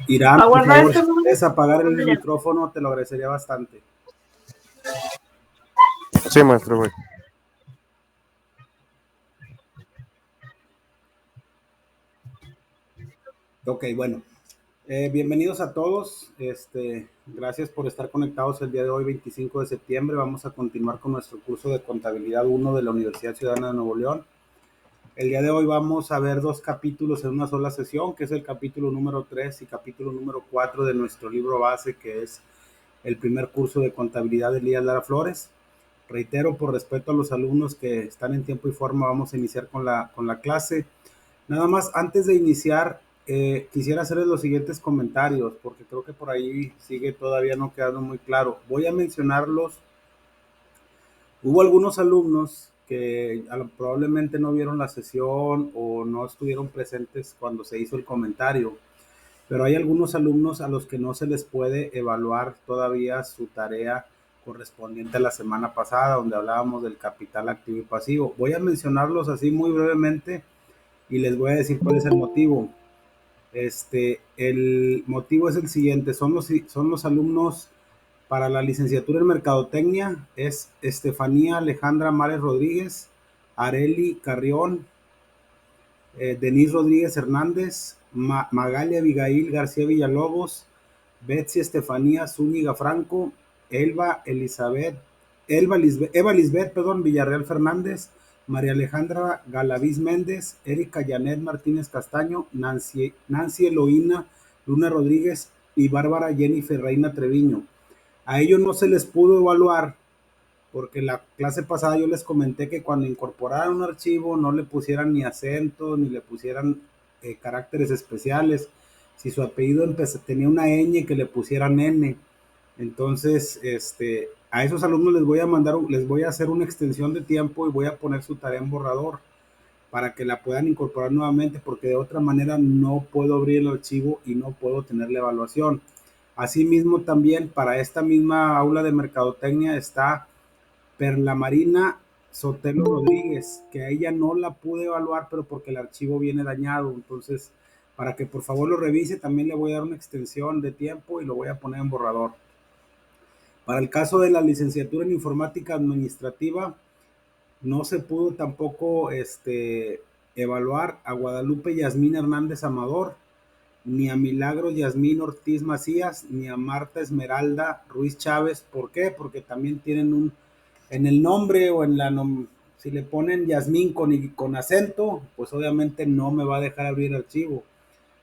Irán, por favor, si puedes apagar el micrófono, te lo agradecería bastante. Sí, maestro, güey. Ok, bueno. Bienvenidos a todos. Gracias por estar conectados el día de hoy, 25 de septiembre. Vamos a continuar con nuestro curso de Contabilidad 1 de la Universidad Ciudadana de Nuevo León. El día de hoy vamos a ver 2 capítulos en una sola sesión, que es el capítulo número 3 y capítulo número 4 de nuestro libro base, que es el primer curso de contabilidad de Elías Lara Flores. Reitero, por respeto a los alumnos que están en tiempo y forma, vamos a iniciar con la clase. Nada más, antes de iniciar, quisiera hacerles los siguientes comentarios, porque creo que por ahí sigue todavía no quedando muy claro. Voy a mencionarlos. Hubo algunos alumnos que probablemente no vieron la sesión o no estuvieron presentes cuando se hizo el comentario, pero hay algunos alumnos a los que no se les puede evaluar todavía su tarea correspondiente a la semana pasada, donde hablábamos del capital activo y pasivo. Voy a mencionarlos así muy brevemente y les voy a decir cuál es el motivo. El motivo es el siguiente: son los alumnos para la licenciatura en Mercadotecnia. Es Estefanía Alejandra Mares Rodríguez, Areli Carrión, Denise Rodríguez Hernández, Magali Abigail García Villalobos, Betsy Estefanía Zúñiga Franco, Eva Lisbeth Villarreal Fernández, María Alejandra Galaviz Méndez, Erika Janet Martínez Castaño, Nancy Eloína Luna Rodríguez y Bárbara Jennifer Reina Treviño. A ellos no se les pudo evaluar porque la clase pasada yo les comenté que cuando incorporaran un archivo no le pusieran ni acento, ni le pusieran caracteres especiales. Si su apellido tenía una ñ, que le pusieran n. Entonces, a esos alumnos les voy a hacer una extensión de tiempo y voy a poner su tarea en borrador para que la puedan incorporar nuevamente, porque de otra manera no puedo abrir el archivo y no puedo tener la evaluación. Asimismo, también para esta misma aula de mercadotecnia está Perla Marina Sotelo Rodríguez, que a ella no la pude evaluar, pero porque el archivo viene dañado. Entonces, para que por favor lo revise, también le voy a dar una extensión de tiempo y lo voy a poner en borrador. Para el caso de la licenciatura en informática administrativa, no se pudo tampoco evaluar a Guadalupe Yasmín Hernández Amador, ni a Milagro Yasmín Ortiz Macías, ni a Marta Esmeralda Ruiz Chávez. ¿Por qué? Porque también tienen en el nombre o si le ponen Yasmín con acento, pues obviamente no me va a dejar abrir archivo.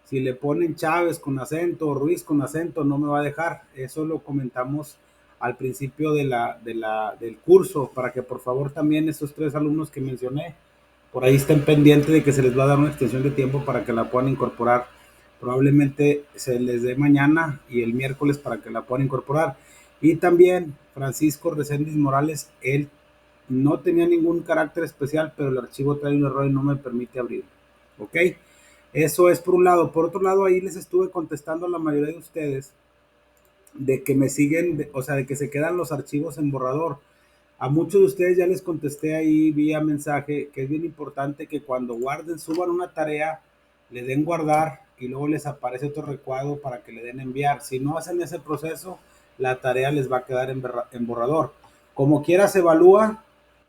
Si le ponen Chávez con acento o Ruiz con acento, no me va a dejar. Eso lo comentamos al principio del curso, para que por favor también esos 3 alumnos que mencioné, por ahí estén pendientes de que se les va a dar una extensión de tiempo para que la puedan incorporar. Probablemente se les dé mañana y el miércoles para que la puedan incorporar. Y también Francisco Reséndiz Morales, él no tenía ningún carácter especial, pero el archivo trae un error y no me permite abrirlo. ¿Ok? Eso es por un lado. Por otro lado, ahí les estuve contestando a la mayoría de ustedes de que me siguen, o sea, de que se quedan los archivos en borrador. A muchos de ustedes ya les contesté ahí vía mensaje que es bien importante que cuando guarden, suban una tarea, le den guardar y luego les aparece otro recuadro para que le den enviar. Si no hacen ese proceso, la tarea les va a quedar en borrador. Como quiera se evalúa,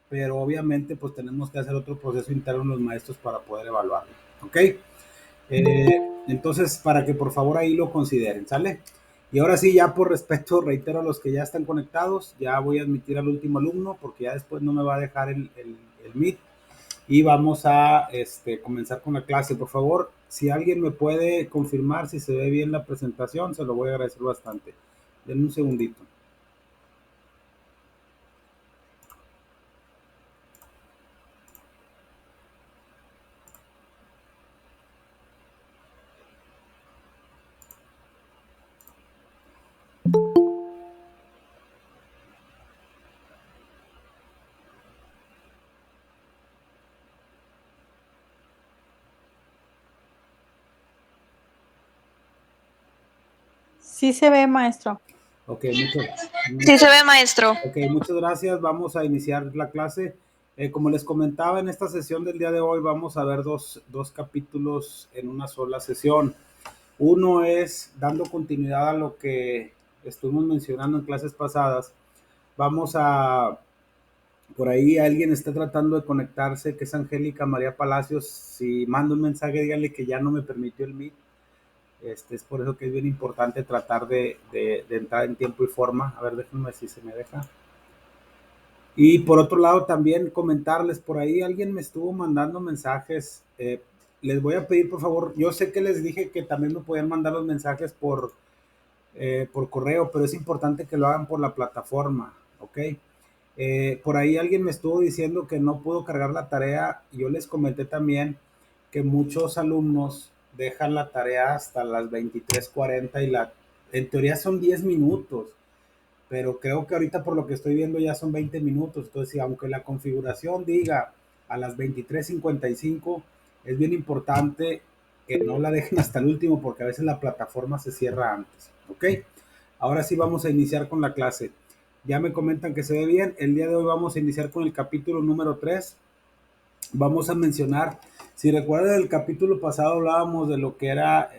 pero obviamente pues tenemos que hacer otro proceso interno los maestros para poder evaluarlo. ¿Ok? Entonces, para que por favor ahí lo consideren, ¿sale? Y ahora sí, ya por respeto, reitero a los que ya están conectados, ya voy a admitir al último alumno porque ya después no me va a dejar el Meet. Y vamos a comenzar con la clase. Por favor, si alguien me puede confirmar si se ve bien la presentación, se lo voy a agradecer bastante. Denme un segundito. Sí se ve, maestro. Ok, Sí se ve, maestro. Ok, muchas gracias. Vamos a iniciar la clase. Como les comentaba, en esta sesión del día de hoy vamos a ver dos capítulos en una sola sesión. Uno es dando continuidad a lo que estuvimos mencionando en clases pasadas. Vamos a, por ahí alguien está tratando de conectarse, que es Angélica María Palacios. Si manda un mensaje, díganle que ya no me permitió el Meet. Es por eso que es bien importante tratar de entrar en tiempo y forma. A ver, déjenme ver si se me deja. Y por otro lado, también comentarles, por ahí alguien me estuvo mandando mensajes. Les voy a pedir, por favor, yo sé que les dije que también me podían mandar los mensajes por correo, pero es importante que lo hagan por la plataforma, ¿ok? Por ahí alguien me estuvo diciendo que no pudo cargar la tarea y yo les comenté también que muchos alumnos dejan la tarea hasta las 23:40 y en teoría son 10 minutos, pero creo que ahorita por lo que estoy viendo ya son 20 minutos. Entonces, aunque la configuración diga a las 23:55, es bien importante que no la dejen hasta el último porque a veces la plataforma se cierra antes. ¿Ok? Ahora sí vamos a iniciar con la clase. Ya me comentan que se ve bien. El día de hoy vamos a iniciar con el capítulo número 3. Vamos a mencionar, si recuerdan el capítulo pasado hablábamos de lo que era,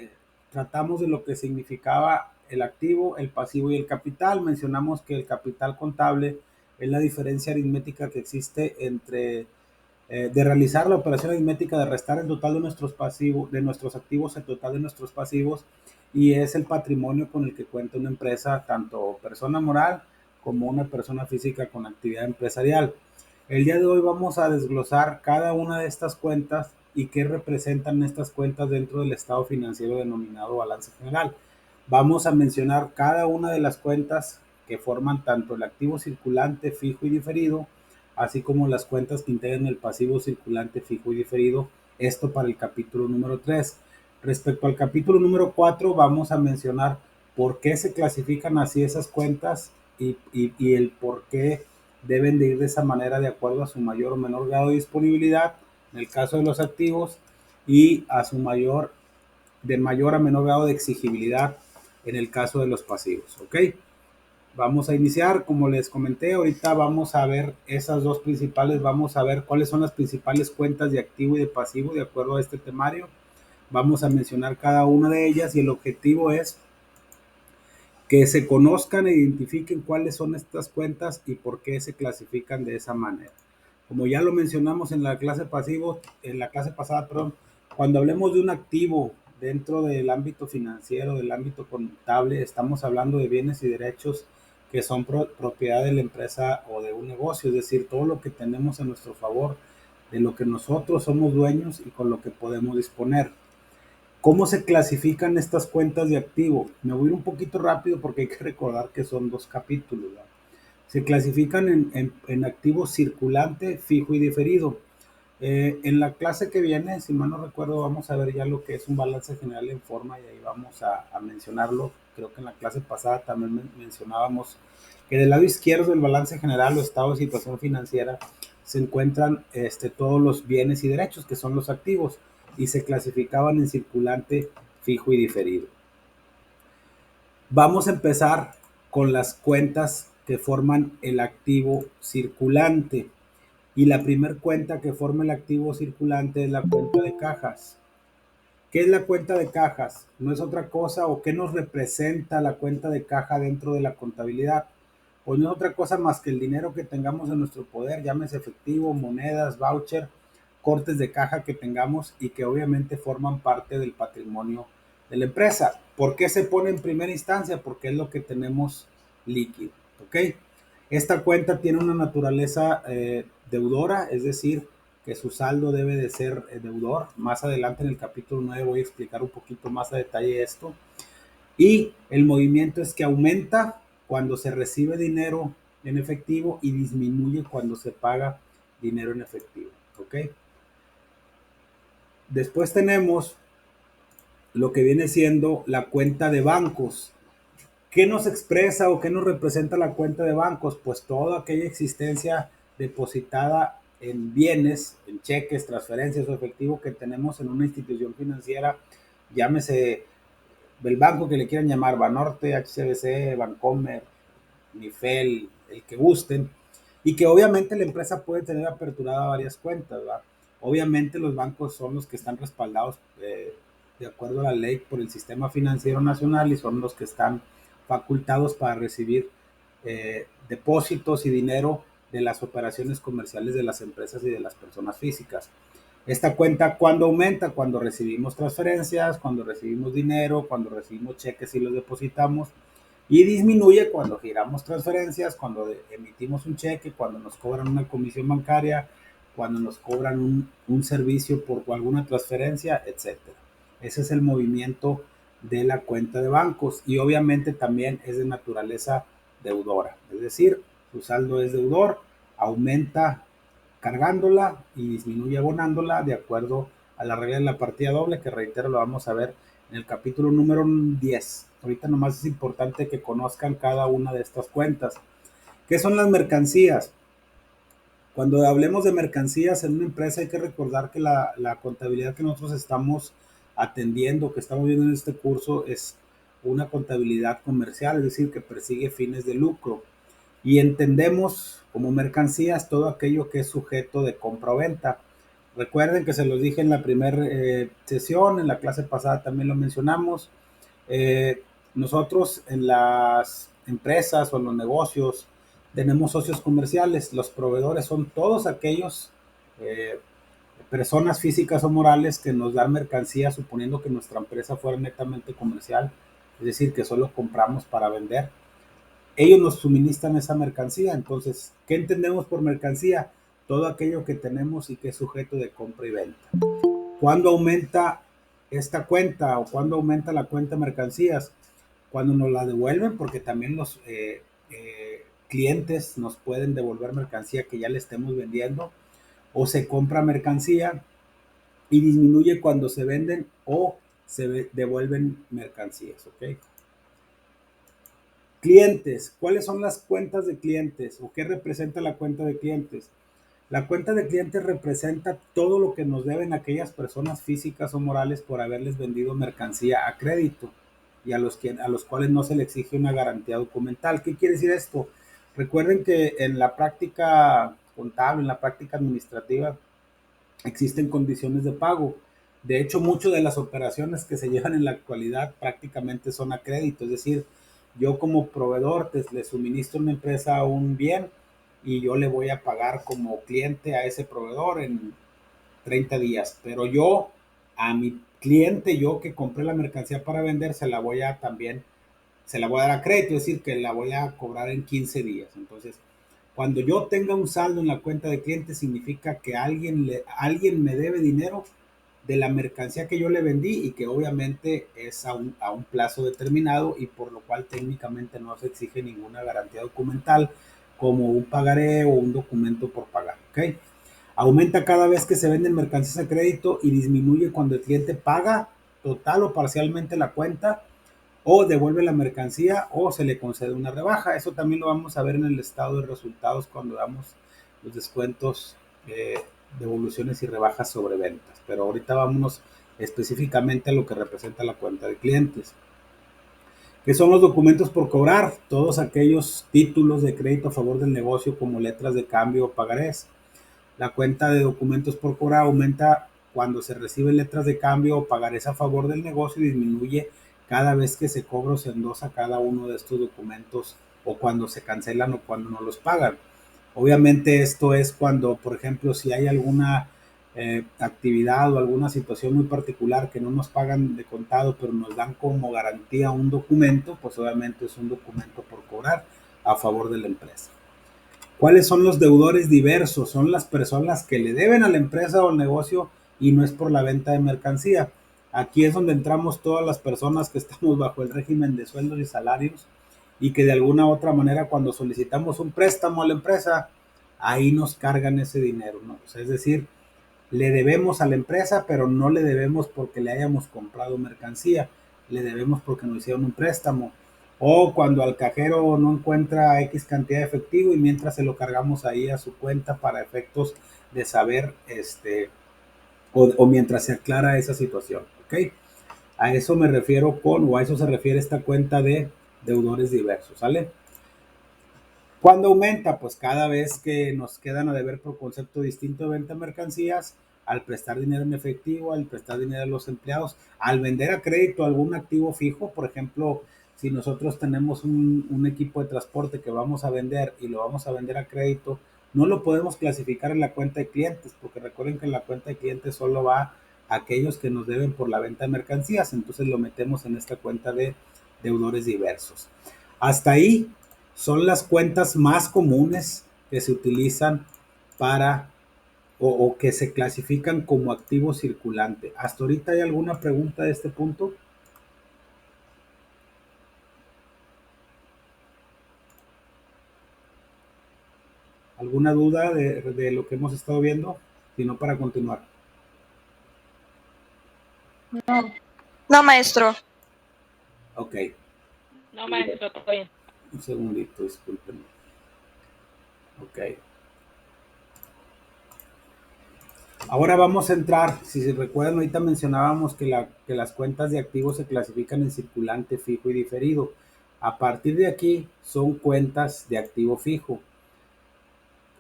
tratamos de lo que significaba el activo, el pasivo y el capital. Mencionamos que el capital contable es la diferencia aritmética que existe entre de realizar la operación aritmética de restar el total de nuestros pasivos, de nuestros activos, el total de nuestros pasivos, y es el patrimonio con el que cuenta una empresa, tanto persona moral como una persona física con actividad empresarial. El día de hoy vamos a desglosar cada una de estas cuentas y qué representan estas cuentas dentro del estado financiero denominado balance general. Vamos a mencionar cada una de las cuentas que forman tanto el activo circulante fijo y diferido, así como las cuentas que integran el pasivo circulante fijo y diferido, esto para el capítulo número 3. Respecto al capítulo número 4, vamos a mencionar por qué se clasifican así esas cuentas y el por qué deben de ir de esa manera de acuerdo a su mayor o menor grado de disponibilidad en el caso de los activos y a su mayor a menor grado de exigibilidad en el caso de los pasivos. ¿Ok? Vamos a iniciar, como les comenté, ahorita vamos a ver esas dos principales, vamos a ver cuáles son las principales cuentas de activo y de pasivo de acuerdo a este temario. Vamos a mencionar cada una de ellas y el objetivo es que se conozcan e identifiquen cuáles son estas cuentas y por qué se clasifican de esa manera. Como ya lo mencionamos en la clase pasivo, en la clase pasada, perdón, cuando hablemos de un activo dentro del ámbito financiero, del ámbito contable, estamos hablando de bienes y derechos que son propiedad de la empresa o de un negocio, es decir, todo lo que tenemos a nuestro favor, de lo que nosotros somos dueños y con lo que podemos disponer. ¿Cómo se clasifican estas cuentas de activo? Me voy a ir un poquito rápido porque hay que recordar que son dos capítulos, ¿verdad? Se clasifican en activo circulante, fijo y diferido. En la clase que viene, si mal no recuerdo, vamos a ver ya lo que es un balance general en forma y ahí vamos a mencionarlo. Creo que en la clase pasada también mencionábamos que del lado izquierdo del balance general o estado de situación financiera se encuentran todos los bienes y derechos que son los activos y se clasificaban en circulante, fijo y diferido. Vamos a empezar con las cuentas que forman el activo circulante. Y la primera cuenta que forma el activo circulante es la cuenta de cajas. ¿Qué es la cuenta de cajas? No es otra cosa, o qué nos representa la cuenta de caja dentro de la contabilidad. Pues no es otra cosa más que el dinero que tengamos en nuestro poder, llámese efectivo, monedas, voucher, cortes de caja que tengamos y que obviamente forman parte del patrimonio de la empresa. ¿Por qué se pone en primera instancia? Porque es lo que tenemos líquido. ¿Ok? Esta cuenta tiene una naturaleza deudora, es decir, que su saldo debe de ser deudor. Más adelante en el capítulo 9 voy a explicar un poquito más a detalle esto. Y el movimiento es que aumenta cuando se recibe dinero en efectivo y disminuye cuando se paga dinero en efectivo. ¿Ok? Después tenemos lo que viene siendo la cuenta de bancos. ¿Qué nos expresa o qué nos representa la cuenta de bancos? Pues toda aquella existencia depositada en bienes, en cheques, transferencias o efectivo que tenemos en una institución financiera, llámese del banco que le quieran llamar, Banorte, HCBC, Bancomer, Nifel, el que gusten, y que obviamente la empresa puede tener aperturada varias cuentas, ¿verdad? Obviamente los bancos son los que están respaldados de acuerdo a la ley por el Sistema Financiero Nacional y son los que están facultados para recibir depósitos y dinero de las operaciones comerciales de las empresas y de las personas físicas. Esta cuenta, ¿cuándo aumenta? Cuando recibimos transferencias, cuando recibimos dinero, cuando recibimos cheques y los depositamos. Y disminuye cuando giramos transferencias, cuando emitimos un cheque, cuando nos cobran una comisión bancaria, cuando nos cobran un servicio por alguna transferencia, etcétera. Ese es el movimiento de la cuenta de bancos y obviamente también es de naturaleza deudora. Es decir, su saldo es deudor, aumenta cargándola y disminuye abonándola de acuerdo a la regla de la partida doble, que reitero, lo vamos a ver en el capítulo número 10. Ahorita nomás es importante que conozcan cada una de estas cuentas. ¿Qué son las mercancías? Cuando hablemos de mercancías en una empresa hay que recordar que la contabilidad que nosotros estamos atendiendo, que estamos viendo en este curso, es una contabilidad comercial, es decir, que persigue fines de lucro. Y entendemos como mercancías todo aquello que es sujeto de compra o venta. Recuerden que se los dije en la primera sesión, en la clase pasada también lo mencionamos. Eh, Nosotros en las empresas o en los negocios tenemos socios comerciales. Los proveedores son todos aquellos eh, personas físicas o morales que nos dan mercancía suponiendo que nuestra empresa fuera netamente comercial, es decir, que solo compramos para vender. Ellos nos suministran esa mercancía. Entonces, ¿qué entendemos por mercancía? Todo aquello que tenemos y que es sujeto de compra y venta. ¿Cuándo aumenta esta cuenta o cuándo aumenta la cuenta de mercancías? Cuando nos la devuelven, porque también los clientes nos pueden devolver mercancía que ya le estemos vendiendo, o se compra mercancía y disminuye cuando se venden o se devuelven mercancías, ¿ok? Clientes, ¿cuáles son las cuentas de clientes o qué representa la cuenta de clientes? La cuenta de clientes representa todo lo que nos deben aquellas personas físicas o morales por haberles vendido mercancía a crédito y a los cuales no se le exige una garantía documental. ¿Qué quiere decir esto? Recuerden que en la práctica contable, en la práctica administrativa, existen condiciones de pago. De hecho, muchas de las operaciones que se llevan en la actualidad prácticamente son a crédito, es decir, yo como proveedor le suministro a una empresa un bien y yo le voy a pagar como cliente a ese proveedor en 30 días, pero yo a mi cliente, yo que compré la mercancía para vender, se la voy a dar a crédito, es decir, que la voy a cobrar en 15 días. Entonces, cuando yo tenga un saldo en la cuenta de cliente, significa que alguien me debe dinero de la mercancía que yo le vendí y que obviamente es a un plazo determinado y por lo cual técnicamente no se exige ninguna garantía documental como un pagaré o un documento por pagar. ¿Ok? Aumenta cada vez que se venden mercancías a crédito y disminuye cuando el cliente paga total o parcialmente la cuenta o devuelve la mercancía o se le concede una rebaja. Eso también lo vamos a ver en el estado de resultados cuando damos los descuentos, devoluciones y rebajas sobre ventas. Pero ahorita vámonos específicamente a lo que representa la cuenta de clientes. ¿Qué son los documentos por cobrar? Todos aquellos títulos de crédito a favor del negocio como letras de cambio o pagarés. La cuenta de documentos por cobrar aumenta cuando se reciben letras de cambio o pagarés a favor del negocio y disminuye cada vez que se cobra o se endosa cada uno de estos documentos o cuando se cancelan o cuando no los pagan. Obviamente esto es cuando, por ejemplo, si hay alguna actividad o alguna situación muy particular que no nos pagan de contado, pero nos dan como garantía un documento, pues obviamente es un documento por cobrar a favor de la empresa. ¿Cuáles son los deudores diversos? Son las personas que le deben a la empresa o al negocio y no es por la venta de mercancía. Aquí es donde entramos todas las personas que estamos bajo el régimen de sueldos y salarios y que de alguna u otra manera cuando solicitamos un préstamo a la empresa, ahí nos cargan ese dinero, ¿no? O sea, es decir, le debemos a la empresa, pero no le debemos porque le hayamos comprado mercancía, le debemos porque nos hicieron un préstamo. O cuando al cajero no encuentra X cantidad de efectivo y mientras se lo cargamos ahí a su cuenta para efectos de saber, o mientras se aclara esa situación, ¿ok? A eso me refiero o a eso se refiere esta cuenta de deudores diversos, ¿sale? ¿Cuándo aumenta? Pues cada vez que nos quedan a deber por concepto distinto de venta de mercancías, al prestar dinero en efectivo, al prestar dinero a los empleados, al vender a crédito algún activo fijo. Por ejemplo, si nosotros tenemos un equipo de transporte que vamos a vender y lo vamos a vender a crédito, no lo podemos clasificar en la cuenta de clientes, porque recuerden que en la cuenta de clientes solo va a aquellos que nos deben por la venta de mercancías, entonces lo metemos en esta cuenta de deudores diversos. Hasta ahí son las cuentas más comunes que se utilizan para o que se clasifican como activo circulante. ¿Hasta ahorita hay alguna pregunta de este punto? ¿Alguna duda de lo que hemos estado viendo? Si no, para continuar. No, no, maestro. Ok. No, maestro, todo bien. Un segundito, discúlpenme. Ok. Ahora vamos a entrar, si se recuerdan, ahorita mencionábamos que las cuentas de activos se clasifican en circulante, fijo y diferido. A partir de aquí son cuentas de activo fijo.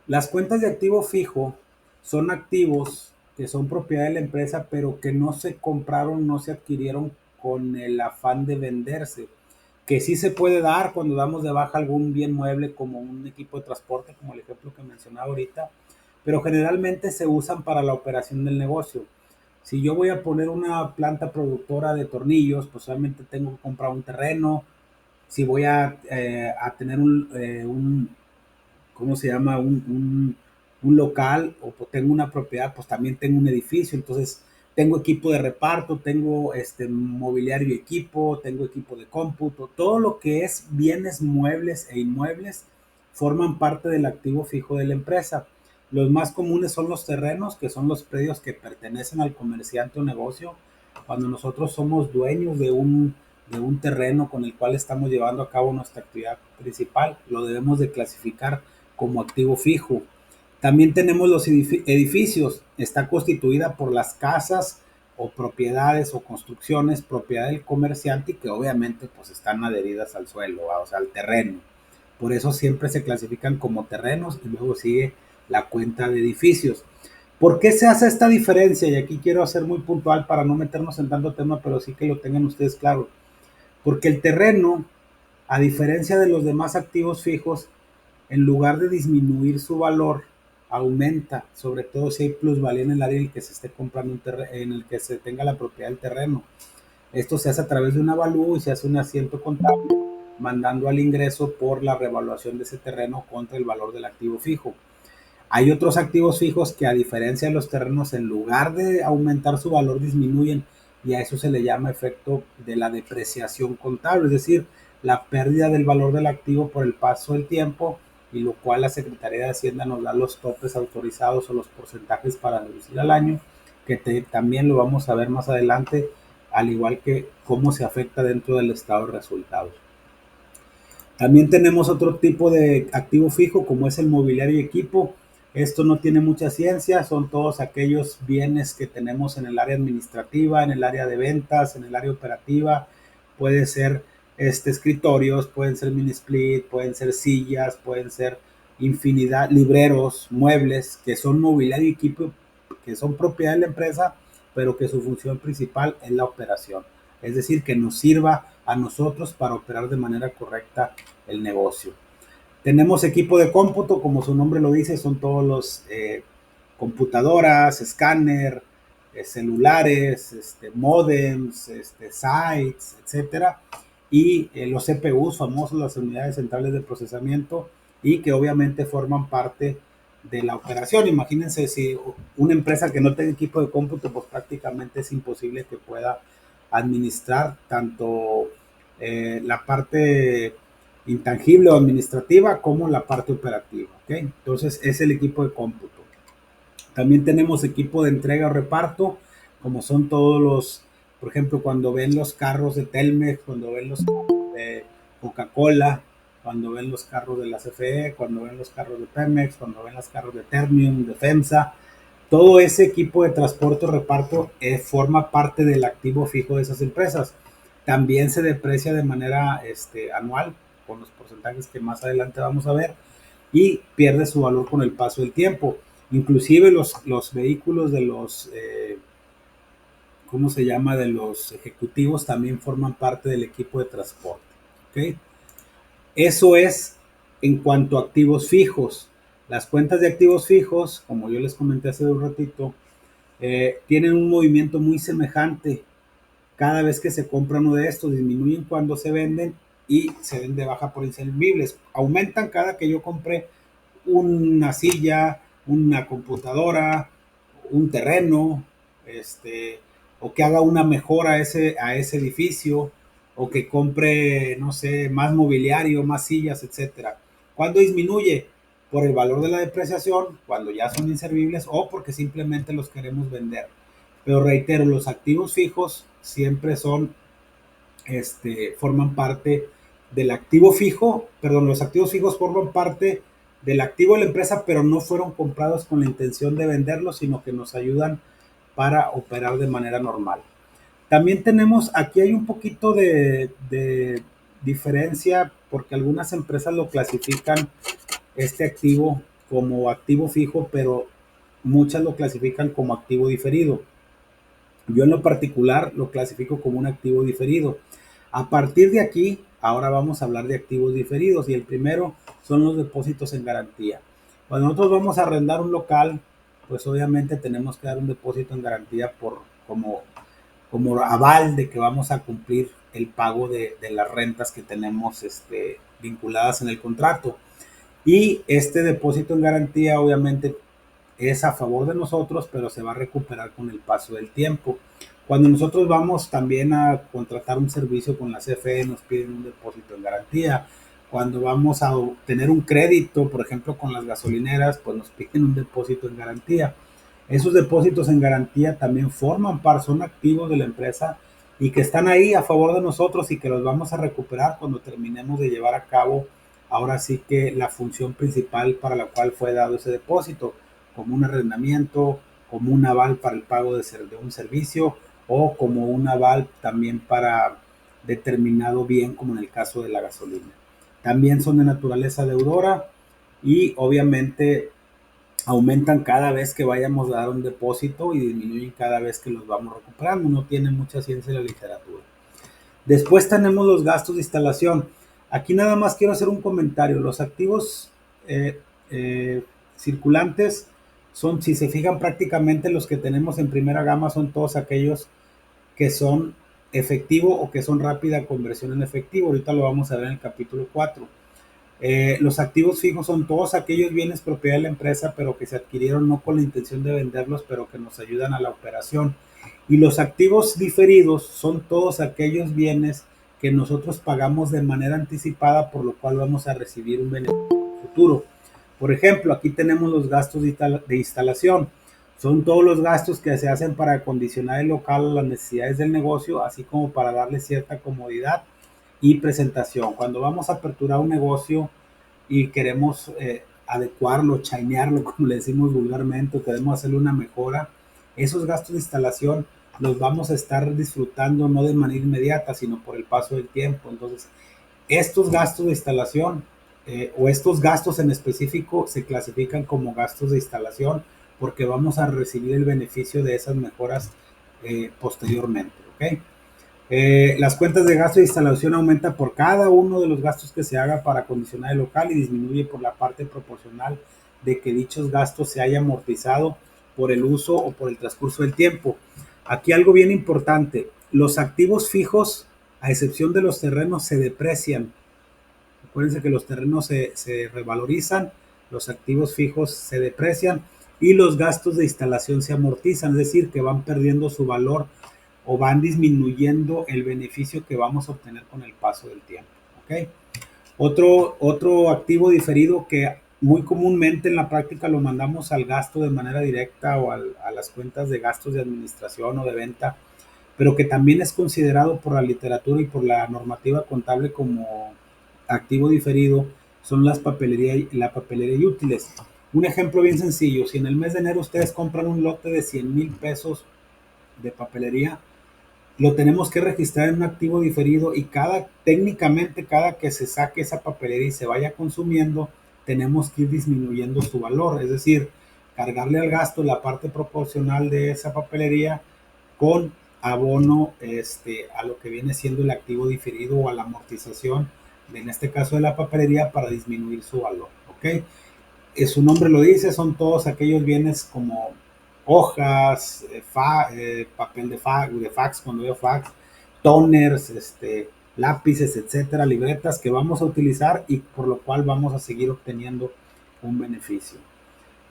Las cuentas de activo fijo son activos que son propiedad de la empresa, pero que no se compraron, no se adquirieron con el afán de venderse, que sí se puede dar cuando damos de baja algún bien mueble como un equipo de transporte, como el ejemplo que mencionaba ahorita, pero generalmente se usan para la operación del negocio. Si yo voy a poner una planta productora de tornillos, pues solamente tengo que comprar un terreno. Si voy a tener ¿cómo se llama? Un local o tengo una propiedad, pues también tengo un edificio, entonces tengo equipo de reparto, tengo mobiliario y equipo, tengo equipo de cómputo, todo lo que es bienes muebles e inmuebles forman parte del activo fijo de la empresa. Los más comunes son los terrenos, que son los predios que pertenecen al comerciante o negocio. Cuando nosotros somos dueños de un terreno con el cual estamos llevando a cabo nuestra actividad principal, lo debemos de clasificar como activo fijo. También tenemos los edificios. Está constituida por las casas o propiedades o construcciones propiedad del comerciante y que obviamente pues están adheridas al suelo, o sea, al terreno. Por eso siempre se clasifican como terrenos y luego sigue la cuenta de edificios. ¿Por qué se hace esta diferencia? Y aquí quiero ser muy puntual para no meternos en tanto tema, pero sí que lo tengan ustedes claro. Porque el terreno, a diferencia de los demás activos fijos, en lugar de disminuir su valor, aumenta, sobre todo si hay plusvalía en el área en el que se esté comprando en el que se tenga la propiedad del terreno. Esto se hace a través de un avalúo y se hace un asiento contable, mandando al ingreso por la revaluación de ese terreno contra el valor del activo fijo. Hay otros activos fijos que, a diferencia de los terrenos, en lugar de aumentar su valor, disminuyen, y a eso se le llama efecto de la depreciación contable, es decir, la pérdida del valor del activo por el paso del tiempo, y lo cual la Secretaría de Hacienda nos da los topes autorizados o los porcentajes para deducir al año, que también lo vamos a ver más adelante, al igual que cómo se afecta dentro del estado de resultados. También tenemos otro tipo de activo fijo, como es el mobiliario y equipo. Esto no tiene mucha ciencia, son todos aquellos bienes que tenemos en el área administrativa, en el área de ventas, en el área operativa. Puede ser escritorios, pueden ser mini split, pueden ser sillas, pueden ser infinidad, libreros, muebles, que son mobiliario y equipo, que son propiedad de la empresa, pero que su función principal es la operación. Es decir, que nos sirva a nosotros para operar de manera correcta el negocio. Tenemos equipo de cómputo, como su nombre lo dice, son todos los computadoras, escáner, celulares, modems, sites, etcétera. Y los CPUs, famosos, las unidades centrales de procesamiento, y que obviamente forman parte de la operación. Imagínense si una empresa que no tenga equipo de cómputo, pues prácticamente es imposible que pueda administrar tanto la parte intangible o administrativa como la parte operativa. ¿Okay? Entonces es el equipo de cómputo. También tenemos equipo de entrega o reparto, como son todos los, por ejemplo, cuando ven los carros de Telmex, cuando ven los carros de Coca-Cola, cuando ven los carros de la CFE, cuando ven los carros de Pemex, cuando ven los carros de Ternium, de FEMSA, todo ese equipo de transporte o reparto forma parte del activo fijo de esas empresas. También se deprecia de manera anual, con los porcentajes que más adelante vamos a ver, y pierde su valor con el paso del tiempo. Inclusive los vehículos de los, ¿cómo se llama? De los ejecutivos también forman parte del equipo de transporte. ¿Ok? Eso es en cuanto a activos fijos. Las cuentas de activos fijos, como yo les comenté hace un ratito, tienen un movimiento muy semejante. Cada vez que se compra uno de estos, disminuyen cuando se venden y se ven de baja por inservibles. Aumentan cada que yo compré una silla, una computadora, un terreno, o que haga una mejora a ese edificio, o que compre, no sé, más mobiliario, más sillas, etcétera. ¿Cuándo disminuye? Por el valor de la depreciación, cuando ya son inservibles, o porque simplemente los queremos vender. Pero reitero, los activos fijos siempre son, forman parte del activo fijo, perdón, los activos fijos forman parte del activo de la empresa, pero no fueron comprados con la intención de venderlos, sino que nos ayudan para operar de manera normal. También tenemos, aquí hay un poquito de diferencia, porque algunas empresas lo clasifican este activo como activo fijo, pero muchas lo clasifican como activo diferido. Yo en lo particular lo clasifico como un activo diferido. A partir de aquí, ahora vamos a hablar de activos diferidos y el primero son los depósitos en garantía. Cuando nosotros vamos a arrendar un local, pues obviamente tenemos que dar un depósito en garantía como aval de que vamos a cumplir el pago de las rentas que tenemos vinculadas en el contrato. Y este depósito en garantía obviamente es a favor de nosotros, pero se va a recuperar con el paso del tiempo. Cuando nosotros vamos también a contratar un servicio con la CFE, nos piden un depósito en garantía. Cuando vamos a obtener un crédito, por ejemplo, con las gasolineras, pues nos piden un depósito en garantía. Esos depósitos en garantía también forman parte, son activos de la empresa y que están ahí a favor de nosotros y que los vamos a recuperar cuando terminemos de llevar a cabo ahora sí que la función principal para la cual fue dado ese depósito, como un arrendamiento, como un aval para el pago de un servicio o como un aval también para determinado bien, como en el caso de la gasolina. También son de naturaleza deudora y obviamente aumentan cada vez que vayamos a dar un depósito y disminuyen cada vez que los vamos recuperando. No tiene mucha ciencia la literatura. Después tenemos los gastos de instalación. Aquí nada más quiero hacer un comentario. Los activos circulantes son, si se fijan, prácticamente los que tenemos en primera gama son todos aquellos que son efectivo o que son rápida conversión en efectivo. Ahorita lo vamos a ver en el capítulo 4. Los activos fijos son todos aquellos bienes propiedad de la empresa, pero que se adquirieron no con la intención de venderlos, pero que nos ayudan a la operación. Y los activos diferidos son todos aquellos bienes que nosotros pagamos de manera anticipada, por lo cual vamos a recibir un beneficio futuro. Por ejemplo, aquí tenemos los gastos de instalación. Son todos los gastos que se hacen para acondicionar el local a las necesidades del negocio, así como para darle cierta comodidad y presentación. Cuando vamos a aperturar un negocio y queremos adecuarlo, chainearlo, como le decimos vulgarmente, o queremos hacerle una mejora, esos gastos de instalación los vamos a estar disfrutando no de manera inmediata, sino por el paso del tiempo. Entonces, estos gastos de instalación o estos gastos en específico se clasifican como gastos de instalación porque vamos a recibir el beneficio de esas mejoras posteriormente. ¿Ok? Las cuentas de gasto de instalación aumentan por cada uno de los gastos que se haga para acondicionar el local y disminuye por la parte proporcional de que dichos gastos se haya amortizado por el uso o por el transcurso del tiempo. Aquí algo bien importante, los activos fijos, a excepción de los terrenos, se deprecian. Acuérdense que los terrenos se revalorizan, los activos fijos se deprecian y los gastos de instalación se amortizan, es decir, que van perdiendo su valor o van disminuyendo el beneficio que vamos a obtener con el paso del tiempo. ¿Okay? Otro activo diferido que muy comúnmente en la práctica lo mandamos al gasto de manera directa o a las cuentas de gastos de administración o de venta, pero que también es considerado por la literatura y por la normativa contable como activo diferido, son la papelería y útiles. Un ejemplo bien sencillo, si en el mes de enero ustedes compran un lote de 100,000 pesos de papelería, lo tenemos que registrar en un activo diferido y técnicamente cada que se saque esa papelería y se vaya consumiendo, tenemos que ir disminuyendo su valor, es decir, cargarle al gasto la parte proporcional de esa papelería con abono a lo que viene siendo el activo diferido o a la amortización, en este caso de la papelería, para disminuir su valor, ¿ok? Su nombre lo dice, son todos aquellos bienes como hojas, papel de fax, cuando veo fax, toners, lápices, etcétera, libretas que vamos a utilizar y por lo cual vamos a seguir obteniendo un beneficio.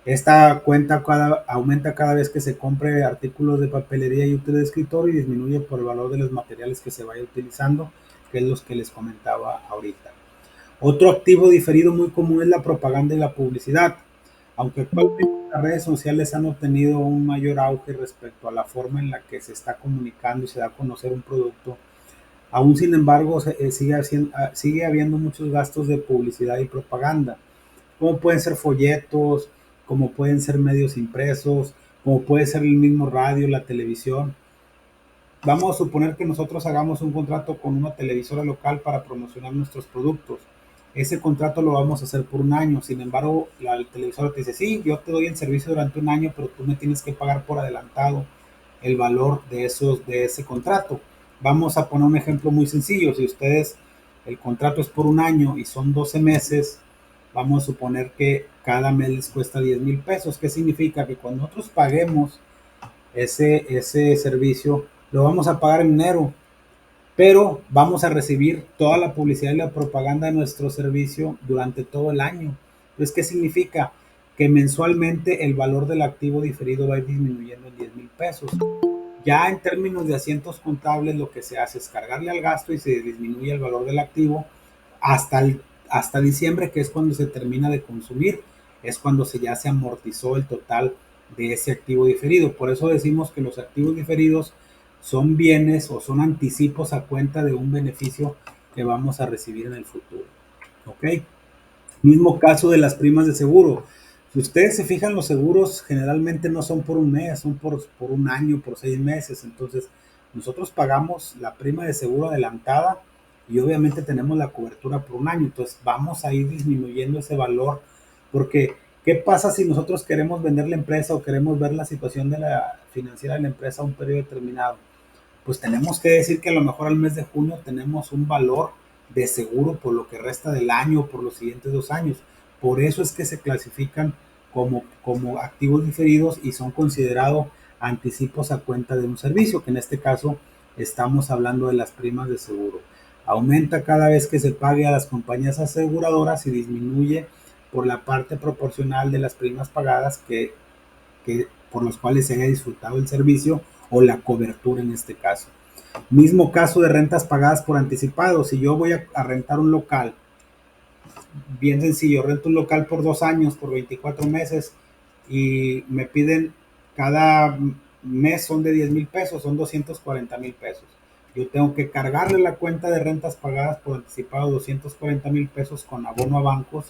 Esta cuenta aumenta cada vez que se compre artículos de papelería y útiles de escritorio y disminuye por el valor de los materiales que se vaya utilizando, que es los que les comentaba ahorita. Otro activo diferido muy común es la propaganda y la publicidad. Aunque actualmente las redes sociales han obtenido un mayor auge respecto a la forma en la que se está comunicando y se da a conocer un producto, aún sin embargo sigue habiendo muchos gastos de publicidad y propaganda, como pueden ser folletos, como pueden ser medios impresos, como puede ser el mismo radio, la televisión. Vamos a suponer que nosotros hagamos un contrato con una televisora local para promocionar nuestros productos. Ese contrato lo vamos a hacer por un año. Sin embargo, la televisora te dice, sí, yo te doy el servicio durante un año, pero tú me tienes que pagar por adelantado el valor de ese contrato. Vamos a poner un ejemplo muy sencillo. Si ustedes, el contrato es por un año y son 12 meses, vamos a suponer que cada mes les cuesta 10,000 pesos. ¿Qué significa? Que cuando nosotros paguemos ese servicio, lo vamos a pagar en enero, pero vamos a recibir toda la publicidad y la propaganda de nuestro servicio durante todo el año. Entonces, ¿qué significa? Que mensualmente el valor del activo diferido va a ir disminuyendo en 10,000 pesos. Ya en términos de asientos contables, lo que se hace es cargarle al gasto y se disminuye el valor del activo hasta diciembre, que es cuando se termina de consumir, es cuando ya se amortizó el total de ese activo diferido. Por eso decimos que los activos diferidos son bienes o son anticipos a cuenta de un beneficio que vamos a recibir en el futuro. ¿Ok? Mismo caso de las primas de seguro. Si ustedes se fijan, los seguros generalmente no son por un mes, son por un año, por 6 meses. Entonces, nosotros pagamos la prima de seguro adelantada y obviamente tenemos la cobertura por un año. Entonces, vamos a ir disminuyendo ese valor porque ¿qué pasa si nosotros queremos vender la empresa o queremos ver la situación de la financiera de la empresa a un periodo determinado? Pues tenemos que decir que a lo mejor al mes de junio tenemos un valor de seguro por lo que resta del año o por los siguientes 2 años. Por eso es que se clasifican como activos diferidos y son considerados anticipos a cuenta de un servicio, que en este caso estamos hablando de las primas de seguro. Aumenta cada vez que se pague a las compañías aseguradoras y disminuye por la parte proporcional de las primas pagadas por los cuales se haya disfrutado el servicio o la cobertura en este caso. Mismo caso de rentas pagadas por anticipado. Si yo voy a rentar un local, bien sencillo, rento un local por 2 años, por 24 meses y me piden cada mes son de 10,000 pesos, son 240,000 pesos. Yo tengo que cargarle la cuenta de rentas pagadas por anticipado 240,000 pesos con abono a bancos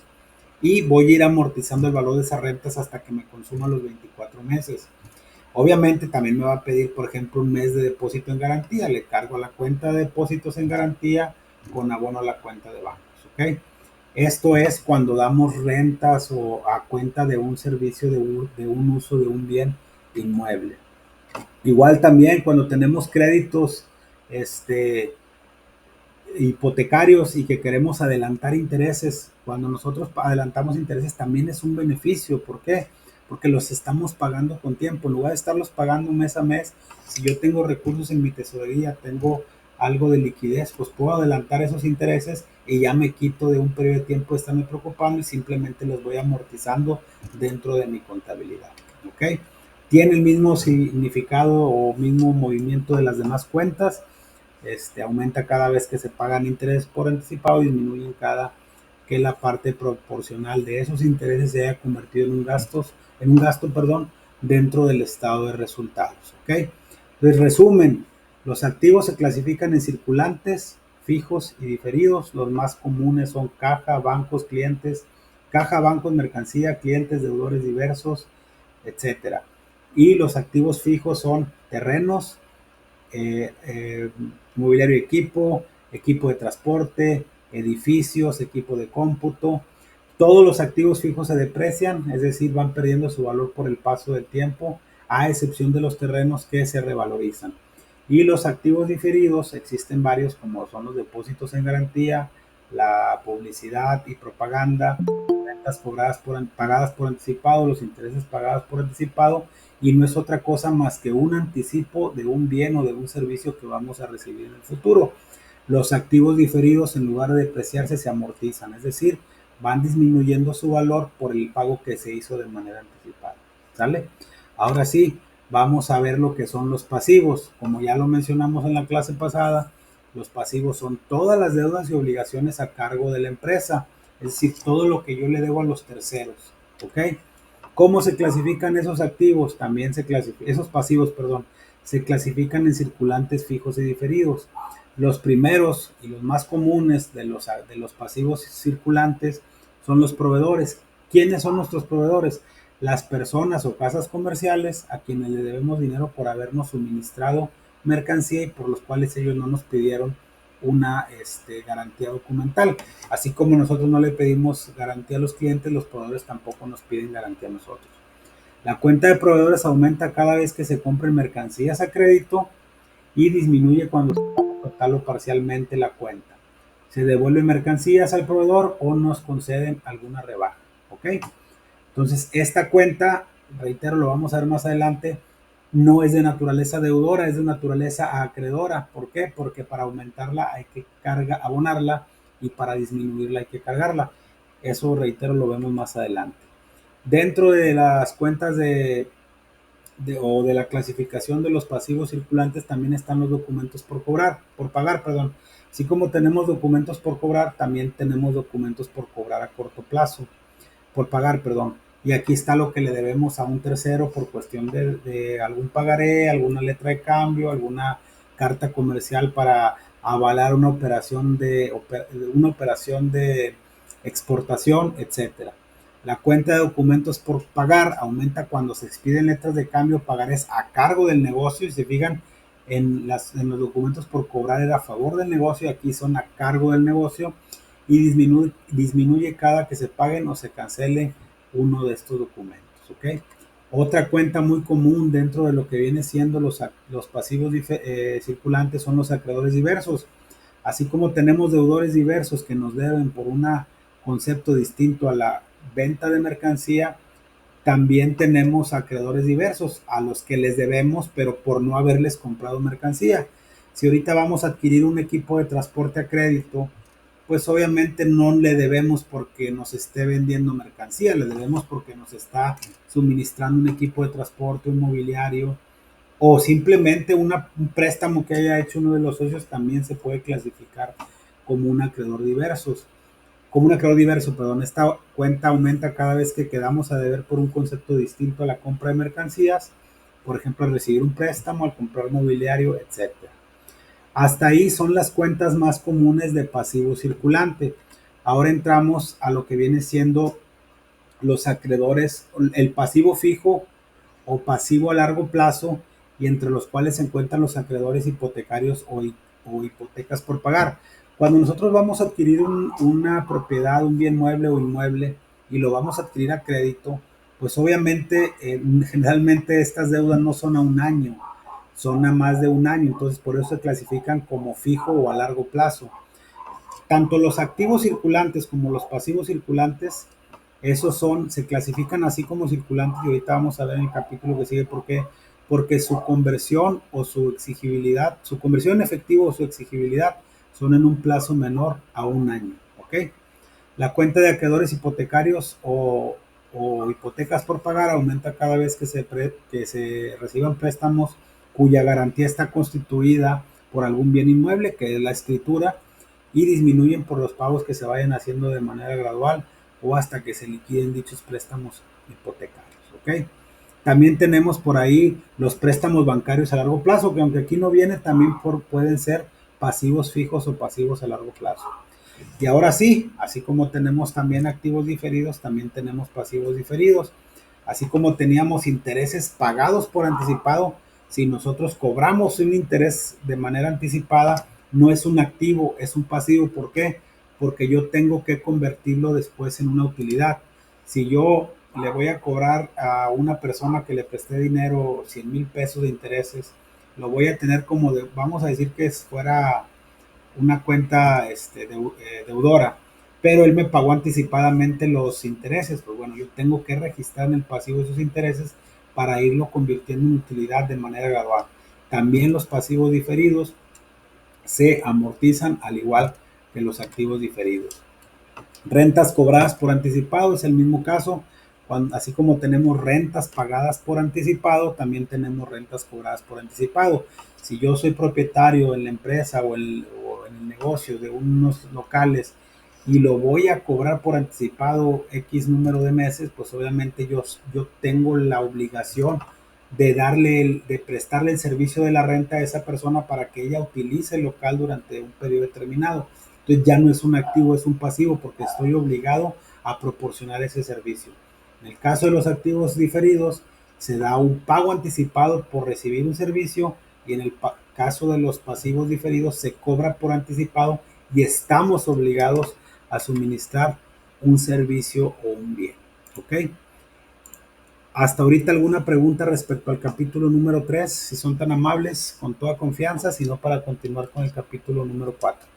y voy a ir amortizando el valor de esas rentas hasta que me consuma los 24 meses. Obviamente también me va a pedir, por ejemplo, un mes de depósito en garantía. Le cargo a la cuenta de depósitos en garantía con abono a la cuenta de bancos, ¿ok? Esto es cuando damos rentas o a cuenta de un servicio de un uso de un bien inmueble. Igual también cuando tenemos créditos hipotecarios y que queremos adelantar intereses, cuando nosotros adelantamos intereses también es un beneficio. ¿Por qué? Porque los estamos pagando con tiempo. En lugar de estarlos pagando mes a mes, si yo tengo recursos en mi tesorería, tengo algo de liquidez, pues puedo adelantar esos intereses y ya me quito de un periodo de tiempo de estarme preocupando y simplemente los voy amortizando dentro de mi contabilidad. ¿Ok? Tiene el mismo significado o mismo movimiento de las demás cuentas. Aumenta cada vez que se pagan intereses por anticipado y disminuye cada que la parte proporcional de esos intereses se haya convertido en un gasto, dentro del estado de resultados. ¿Ok? Entonces, resumen, los activos se clasifican en circulantes, fijos y diferidos. Los más comunes son caja, bancos, clientes, caja, bancos, mercancía, clientes, deudores diversos, etcétera. Y los activos fijos son terrenos, mobiliario y equipo de transporte, edificios, equipo de cómputo, Todos los activos fijos se deprecian, es decir, van perdiendo su valor por el paso del tiempo, a excepción de los terrenos que se revalorizan. Y los activos diferidos, existen varios como son los depósitos en garantía, la publicidad y propaganda, rentas pagadas por anticipado, los intereses pagados por anticipado, y no es otra cosa más que un anticipo de un bien o de un servicio que vamos a recibir en el futuro. Los activos diferidos, en lugar de depreciarse, se amortizan, es decir, van disminuyendo su valor por el pago que se hizo de manera anticipada. ¿Sale? Ahora sí, vamos a ver lo que son los pasivos. Como ya lo mencionamos en la clase pasada, los pasivos son todas las deudas y obligaciones a cargo de la empresa, es decir, todo lo que yo le debo a los terceros. ¿Ok? ¿Cómo se clasifican esos activos? También esos pasivos, perdón, se clasifican en circulantes fijos y diferidos. Los primeros y los más comunes de los pasivos circulantes son los proveedores. ¿Quiénes son nuestros proveedores? Las personas o casas comerciales a quienes le debemos dinero por habernos suministrado mercancía y por los cuales ellos no nos pidieron una garantía documental. Así como nosotros no le pedimos garantía a los clientes, los proveedores tampoco nos piden garantía a nosotros. La cuenta de proveedores aumenta cada vez que se compren mercancías a crédito y disminuye cuando se paga total o parcialmente la cuenta. Se devuelven mercancías al proveedor o nos conceden alguna rebaja. ¿Ok? Entonces, esta cuenta, reitero, lo vamos a ver más adelante, no es de naturaleza deudora, es de naturaleza acreedora. ¿Por qué? Porque para aumentarla hay que abonarla y para disminuirla hay que cargarla. Eso, reitero, lo vemos más adelante. Dentro de las cuentas o de la clasificación de los pasivos circulantes también están los documentos por pagar, perdón. Así como tenemos documentos por cobrar, también tenemos documentos por cobrar a corto plazo, por pagar, perdón. Y aquí está lo que le debemos a un tercero por cuestión de algún pagaré, alguna letra de cambio, alguna carta comercial para avalar una operación de exportación, etcétera. La cuenta de documentos por pagar aumenta cuando se expiden letras de cambio, pagarés a cargo del negocio. Y se fijan, en los documentos por cobrar era a favor del negocio, aquí son a cargo del negocio, y disminuye cada que se paguen o se cancele uno de estos documentos. ¿Ok? Otra cuenta muy común dentro de lo que viene siendo los pasivos circulantes son los acreedores diversos. Así como tenemos deudores diversos que nos deben por un concepto distinto a la venta de mercancía, también tenemos acreedores diversos a los que les debemos, pero por no haberles comprado mercancía. Si ahorita vamos a adquirir un equipo de transporte a crédito, pues obviamente no le debemos porque nos esté vendiendo mercancía, le debemos porque nos está suministrando un equipo de transporte, un mobiliario, o simplemente un préstamo que haya hecho uno de los socios también se puede clasificar como un acreedor diverso, perdón. Esta cuenta aumenta cada vez que quedamos a deber por un concepto distinto a la compra de mercancías, por ejemplo, al recibir un préstamo, al comprar mobiliario, etc. Hasta ahí son las cuentas más comunes de pasivo circulante. Ahora entramos a lo que viene siendo los acreedores, el pasivo fijo o pasivo a largo plazo, y entre los cuales se encuentran los acreedores hipotecarios o hipotecas por pagar. Cuando nosotros vamos a adquirir una propiedad, un bien mueble o inmueble, y lo vamos a adquirir a crédito, pues obviamente generalmente estas deudas no son a un año, son a más de un año, entonces por eso se clasifican como fijo o a largo plazo. Tanto los activos circulantes como los pasivos circulantes, se clasifican así como circulantes, y ahorita vamos a ver en el capítulo que sigue por qué. Porque su conversión o su exigibilidad, su conversión en efectivo o su exigibilidad son en un plazo menor a un año. ¿Ok? La cuenta de acreedores hipotecarios o hipotecas por pagar aumenta cada vez que se reciban préstamos cuya garantía está constituida por algún bien inmueble, que es la escritura, y disminuyen por los pagos que se vayan haciendo de manera gradual o hasta que se liquiden dichos préstamos hipotecarios. ¿Ok? También tenemos por ahí los préstamos bancarios a largo plazo, que aunque aquí no viene, también pueden ser pasivos fijos o pasivos a largo plazo. Y ahora sí, así como tenemos también activos diferidos, también tenemos pasivos diferidos. Así como teníamos intereses pagados por anticipado, si nosotros cobramos un interés de manera anticipada, no es un activo, es un pasivo. ¿Por qué? porque yo tengo que convertirlo después en una utilidad. Si yo le voy a cobrar a una persona que le presté dinero 100,000 pesos de intereses, lo voy a tener como, vamos a decir que fuera una cuenta deudora, pero él me pagó anticipadamente los intereses. Pues bueno, yo tengo que registrar en el pasivo esos intereses para irlo convirtiendo en utilidad de manera gradual. También los pasivos diferidos se amortizan al igual que los activos diferidos. Rentas cobradas por anticipado es el mismo caso. Así como tenemos rentas pagadas por anticipado, también tenemos rentas cobradas por anticipado. Si yo soy propietario en la empresa o en el negocio de unos locales y lo voy a cobrar por anticipado X número de meses, pues obviamente yo tengo la obligación de prestarle el servicio de la renta a esa persona para que ella utilice el local durante un periodo determinado. Entonces ya no es un activo, es un pasivo, porque estoy obligado a proporcionar ese servicio. En el caso de los activos diferidos, se da un pago anticipado por recibir un servicio, y en el caso de los pasivos diferidos se cobra por anticipado y estamos obligados a suministrar un servicio o un bien. ¿Ok? Hasta ahorita, ¿alguna pregunta respecto al capítulo número 3? Si son tan amables, con toda confianza, si no, para continuar con el capítulo número 4.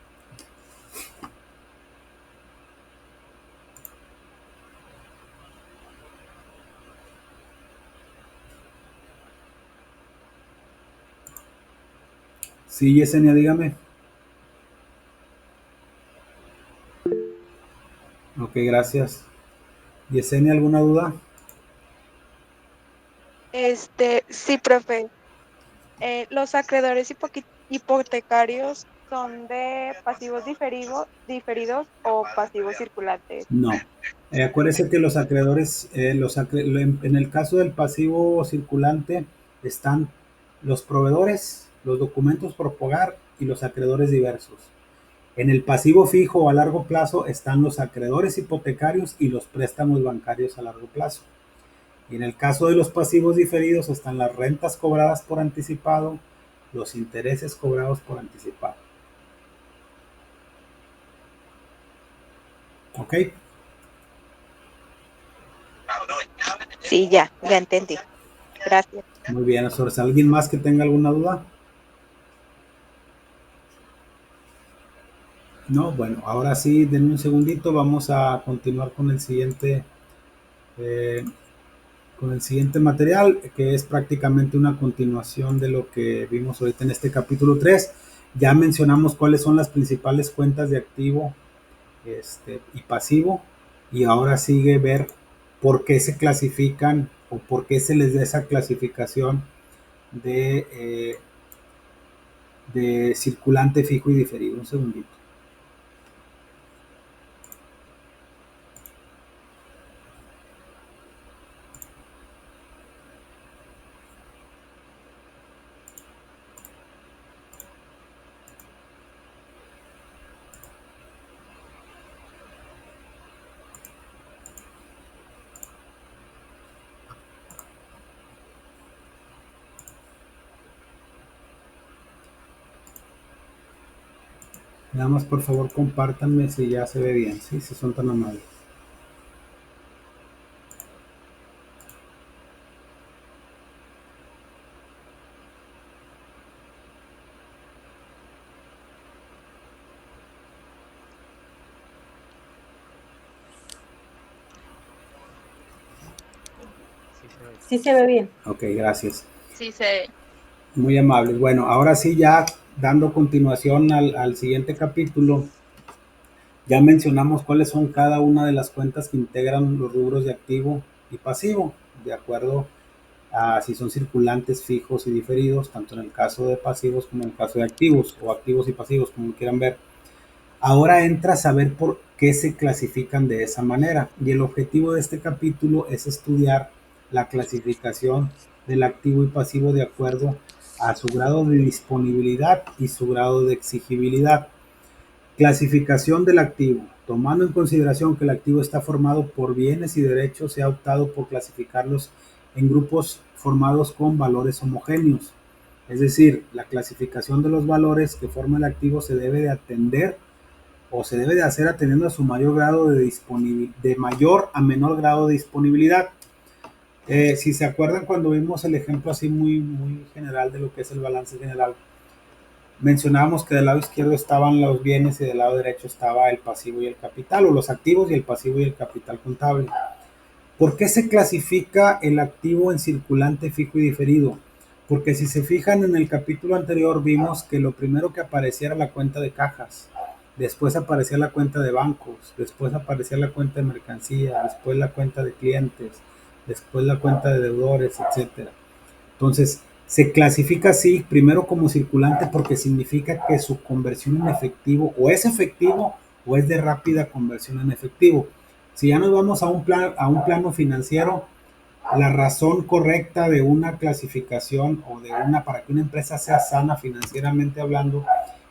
Sí, Yesenia, dígame. Ok, gracias. Yesenia, ¿alguna duda? Sí, profe. Los acreedores hipotecarios son de pasivos diferidos o pasivos circulantes. No. Acuérdese que los acreedores, en el caso del pasivo circulante, están los proveedores, los documentos por pagar y los acreedores diversos. En el pasivo fijo o a largo plazo están los acreedores hipotecarios y los préstamos bancarios a largo plazo. Y en el caso de los pasivos diferidos están las rentas cobradas por anticipado, los intereses cobrados por anticipado. ¿Ok? Sí, ya entendí. Gracias. Muy bien, Azores. ¿Alguien más que tenga alguna duda? No, bueno, ahora sí, denme un segundito, vamos a continuar eh, con el siguiente material, que es prácticamente una continuación de lo que vimos ahorita en este capítulo 3. Ya mencionamos cuáles son las principales cuentas de activo y pasivo, y ahora sigue ver por qué se clasifican o por qué se les da esa clasificación de circulante, fijo y diferido. Un segundito. Nada más, por favor, compártanme si ya se ve bien, ¿sí? Si son tan amables. Sí se ve bien. Ok, gracias. Sí, se. Muy amables. Bueno, ahora sí, ya dando continuación al siguiente capítulo, ya mencionamos cuáles son cada una de las cuentas que integran los rubros de activo y pasivo, de acuerdo a si son circulantes, fijos y diferidos, tanto en el caso de pasivos como en el caso de activos, o activos y pasivos, como quieran ver. Ahora entra a saber por qué se clasifican de esa manera, y el objetivo de este capítulo es estudiar la clasificación del activo y pasivo de acuerdo a su grado de disponibilidad y su grado de exigibilidad. Clasificación del activo. Tomando en consideración que el activo está formado por bienes y derechos, se ha optado por clasificarlos en grupos formados con valores homogéneos. Es decir, la clasificación de los valores que forman el activo se debe de atender o se debe de hacer atendiendo a su mayor grado de mayor a menor grado de disponibilidad. Si se acuerdan cuando vimos el ejemplo así muy general de lo que es el balance general, mencionábamos que del lado izquierdo estaban los bienes y del lado derecho estaba el pasivo y el capital, o los activos y el pasivo y el capital contable. ¿Por qué se clasifica el activo en circulante, fijo y diferido? Porque si se fijan en el capítulo anterior vimos que lo primero que aparecía era la cuenta de cajas, después aparecía la cuenta de bancos, después aparecía la cuenta de mercancía, después la cuenta de clientes, después la cuenta de deudores, etcétera. Entonces, se clasifica así primero como circulante porque significa que su conversión en efectivo o es de rápida conversión en efectivo. Si ya nos vamos a un plano financiero, la razón correcta de una clasificación o de para que una empresa sea sana financieramente hablando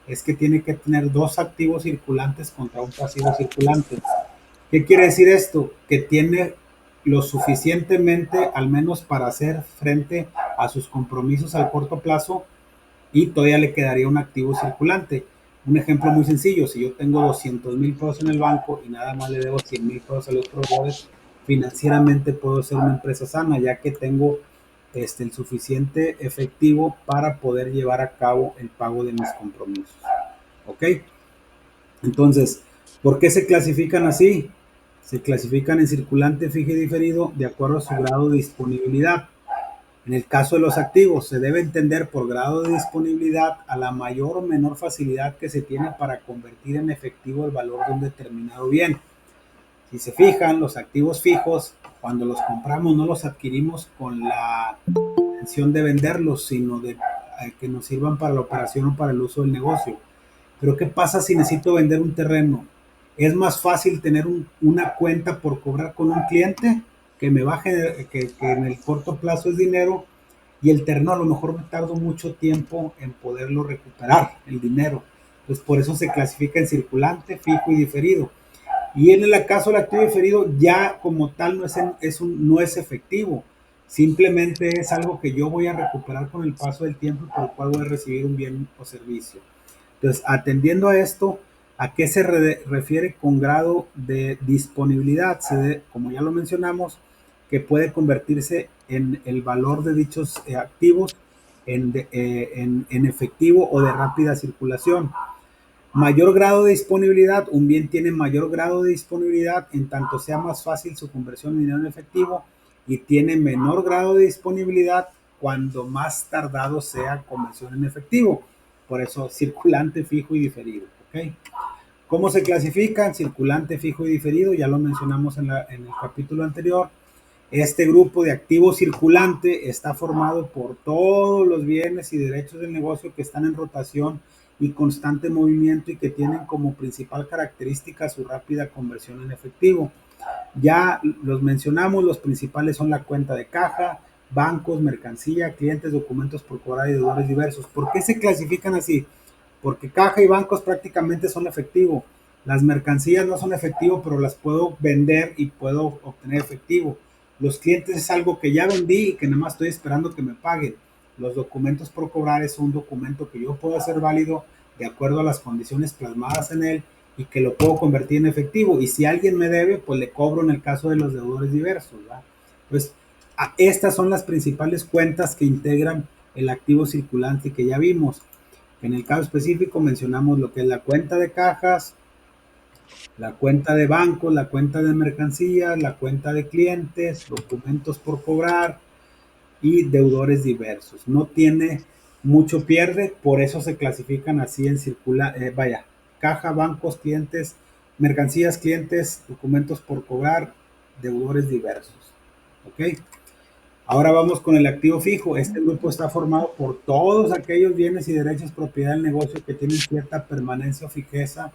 es que tiene que tener dos activos circulantes contra un pasivo circulante. ¿Qué quiere decir esto? Que tiene lo suficientemente, al menos para hacer frente a sus compromisos al corto plazo, y todavía le quedaría un activo circulante. Un ejemplo muy sencillo: si yo tengo 200,000 pesos en el banco y nada más le debo 100,000 pesos a los proveedores, financieramente puedo ser una empresa sana, ya que tengo el suficiente efectivo para poder llevar a cabo el pago de mis compromisos. ¿Ok? Entonces, ¿por qué se clasifican así? Se clasifican en circulante, fijo y diferido de acuerdo a su grado de disponibilidad. En el caso de los activos, se debe entender por grado de disponibilidad a la mayor o menor facilidad que se tiene para convertir en efectivo el valor de un determinado bien. Si se fijan, los activos fijos, cuando los compramos, no los adquirimos con la intención de venderlos, sino de que nos sirvan para la operación o para el uso del negocio. Pero ¿qué pasa si necesito vender un terreno? Es más fácil tener una cuenta por cobrar con un cliente que me baje, que en el corto plazo es dinero, y el terreno a lo mejor me tardo mucho tiempo en poderlo recuperar, el dinero. Pues por eso se clasifica en circulante, fijo y diferido. Y en el caso del activo diferido, ya como tal no es efectivo. Simplemente es algo que yo voy a recuperar con el paso del tiempo y por el cual voy a recibir un bien o servicio. Entonces, atendiendo a esto, ¿a qué se refiere con grado de disponibilidad? Como ya lo mencionamos, que puede convertirse en el valor de dichos activos en efectivo o de rápida circulación. Mayor grado de disponibilidad: un bien tiene mayor grado de disponibilidad en tanto sea más fácil su conversión en dinero en efectivo, y tiene menor grado de disponibilidad cuando más tardado sea conversión en efectivo. Por eso, circulante, fijo y diferido. ¿Okay? ¿Cómo se clasifican? Circulante, fijo y diferido, ya lo mencionamos en el capítulo anterior. Este grupo de activo circulante está formado por todos los bienes y derechos del negocio que están en rotación y constante movimiento y que tienen como principal característica su rápida conversión en efectivo. Ya los mencionamos, los principales son la cuenta de caja, bancos, mercancía, clientes, documentos por cobrar y deudores diversos. ¿Por qué se clasifican así? Porque caja y bancos prácticamente son efectivo. Las mercancías no son efectivo, pero las puedo vender y puedo obtener efectivo. Los clientes es algo que ya vendí y que nada más estoy esperando que me paguen. Los documentos por cobrar es un documento que yo puedo hacer válido de acuerdo a las condiciones plasmadas en él y que lo puedo convertir en efectivo. Y si alguien me debe, pues le cobro en el caso de los deudores diversos, ¿verdad? Pues estas son las principales cuentas que integran el activo circulante que ya vimos. En el caso específico mencionamos lo que es la cuenta de cajas, la cuenta de banco, la cuenta de mercancías, la cuenta de clientes, documentos por cobrar y deudores diversos. No tiene mucho pierde, por eso se clasifican así en caja, bancos, clientes, mercancías, clientes, documentos por cobrar, deudores diversos. ¿Ok? Ahora vamos con el activo fijo. Este grupo está formado por todos aquellos bienes y derechos propiedad del negocio que tienen cierta permanencia o fijeza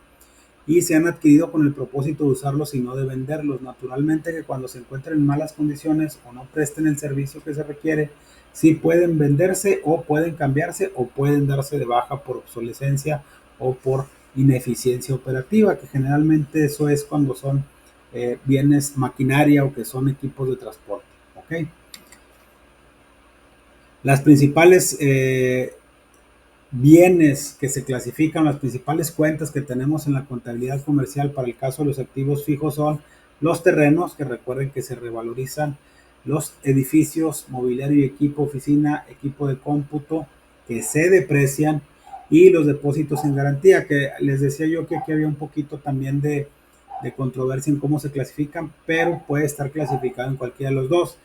y se han adquirido con el propósito de usarlos y no de venderlos. Naturalmente que cuando se encuentren en malas condiciones o no presten el servicio que se requiere, sí pueden venderse o pueden cambiarse o pueden darse de baja por obsolescencia o por ineficiencia operativa, que generalmente eso es cuando son bienes maquinaria o que son equipos de transporte. ¿Ok? Las principales bienes que se clasifican, las principales cuentas que tenemos en la contabilidad comercial para el caso de los activos fijos son los terrenos, que recuerden que se revalorizan, los edificios, mobiliario y equipo, oficina, equipo de cómputo, que se deprecian, y los depósitos en garantía, que les decía yo que aquí había un poquito también de controversia en cómo se clasifican, pero puede estar clasificado en cualquiera de los dos.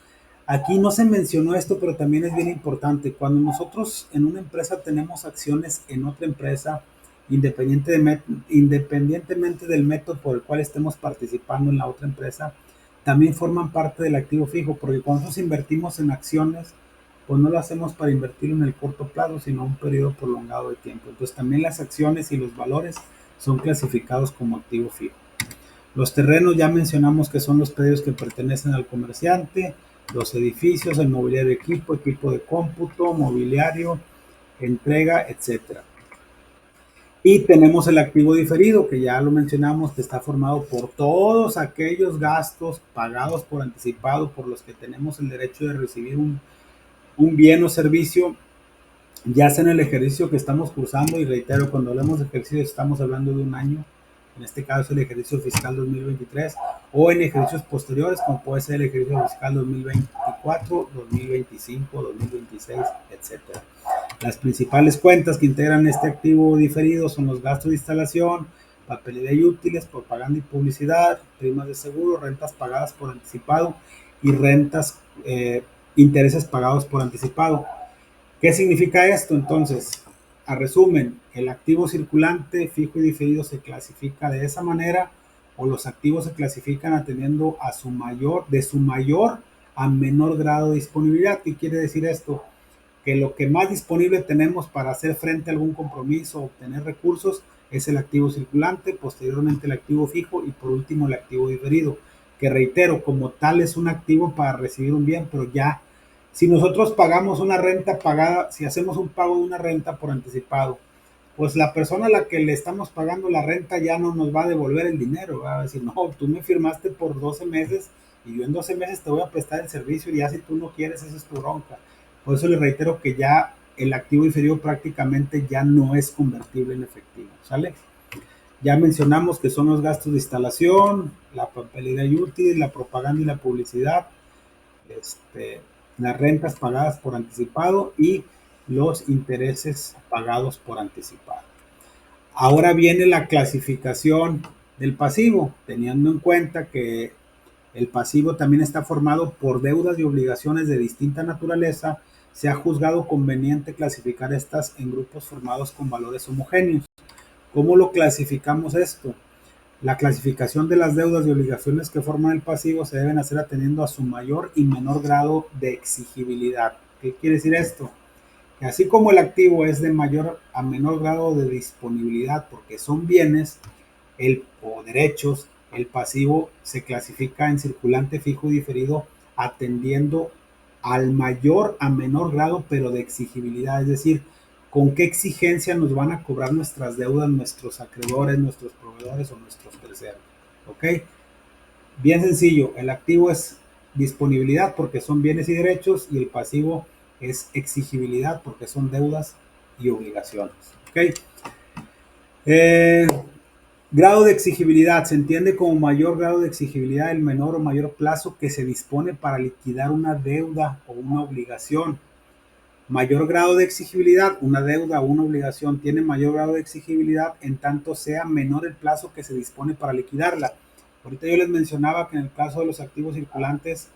Aquí no se mencionó esto, pero también es bien importante. Cuando nosotros en una empresa tenemos acciones en otra empresa, independientemente del método por el cual estemos participando en la otra empresa, también forman parte del activo fijo, porque cuando nosotros invertimos en acciones, pues no lo hacemos para invertir en el corto plazo, sino un periodo prolongado de tiempo. Entonces también las acciones y los valores son clasificados como activo fijo. Los terrenos ya mencionamos que son los predios que pertenecen al comerciante, los edificios, el mobiliario de equipo, equipo de cómputo, mobiliario, entrega, etcétera. Y tenemos el activo diferido, que ya lo mencionamos, que está formado por todos aquellos gastos pagados por anticipado por los que tenemos el derecho de recibir un bien o servicio, ya sea en el ejercicio que estamos cursando, y reitero, cuando hablamos de ejercicio estamos hablando de un año, en este caso el ejercicio fiscal 2023, o en ejercicios posteriores, como puede ser el ejercicio fiscal 2024, 2025, 2026, etcétera. Las principales cuentas que integran este activo diferido son los gastos de instalación, papelería y útiles, propaganda y publicidad, primas de seguro, rentas pagadas por anticipado y intereses pagados por anticipado. ¿Qué significa esto? Entonces, a resumen, el activo circulante, fijo y diferido se clasifica de esa manera, o los activos se clasifican atendiendo a de su mayor a menor grado de disponibilidad. ¿Qué quiere decir esto? Que lo que más disponible tenemos para hacer frente a algún compromiso o obtener recursos es el activo circulante, posteriormente el activo fijo y por último el activo diferido, que reitero, como tal es un activo para recibir un bien, pero ya si nosotros pagamos una renta pagada, si hacemos un pago de una renta por anticipado, pues la persona a la que le estamos pagando la renta ya no nos va a devolver el dinero, va a decir, no, tú me firmaste por 12 meses y yo en 12 meses te voy a prestar el servicio y ya si tú no quieres, esa es tu bronca. Por eso les reitero que ya el activo diferido prácticamente ya no es convertible en efectivo, ¿sale? Ya mencionamos que son los gastos de instalación, la papelería y útil, la propaganda y la publicidad, las rentas pagadas por anticipado y los intereses pagados por anticipado. Ahora viene la clasificación del pasivo, teniendo en cuenta que el pasivo también está formado por deudas y obligaciones de distinta naturaleza. Se ha juzgado conveniente clasificar estas en grupos formados con valores homogéneos. ¿Cómo lo clasificamos esto? La clasificación de las deudas y obligaciones que forman el pasivo se deben hacer atendiendo a su mayor y menor grado de exigibilidad. ¿Qué quiere decir esto? Que así como el activo es de mayor a menor grado de disponibilidad porque son bienes o derechos, el pasivo se clasifica en circulante, fijo y diferido atendiendo al mayor a menor grado pero de exigibilidad, es decir, con qué exigencia nos van a cobrar nuestras deudas, nuestros acreedores, nuestros proveedores o nuestros terceros. ¿Ok? Bien sencillo, el activo es disponibilidad porque son bienes y derechos y el pasivo es exigibilidad porque son deudas y obligaciones. ¿Ok? Grado de exigibilidad. Se entiende como mayor grado de exigibilidad el menor o mayor plazo que se dispone para liquidar una deuda o una obligación. Mayor grado de exigibilidad, una deuda o una obligación tiene mayor grado de exigibilidad en tanto sea menor el plazo que se dispone para liquidarla. Ahorita yo les mencionaba que en el caso de los activos circulantes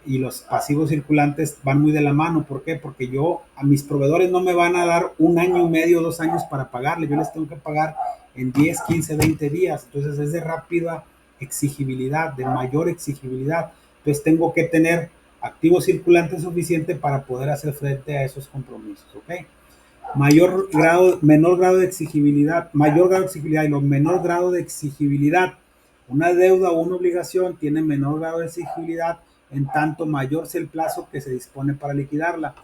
y los pasivos circulantes van muy de la mano. ¿Por qué? Porque a mis proveedores no me van a dar un año y medio, 2 años para pagarle. Yo les tengo que pagar en 10, 15, 20 días. Entonces es de rápida exigibilidad, de mayor exigibilidad. Entonces tengo que tener activo circulante suficiente para poder hacer frente a esos compromisos, ¿ok? Menor grado de exigibilidad, mayor grado de exigibilidad y menor grado de exigibilidad. Una deuda o una obligación tiene menor grado de exigibilidad en tanto mayor sea el plazo que se dispone para liquidarla.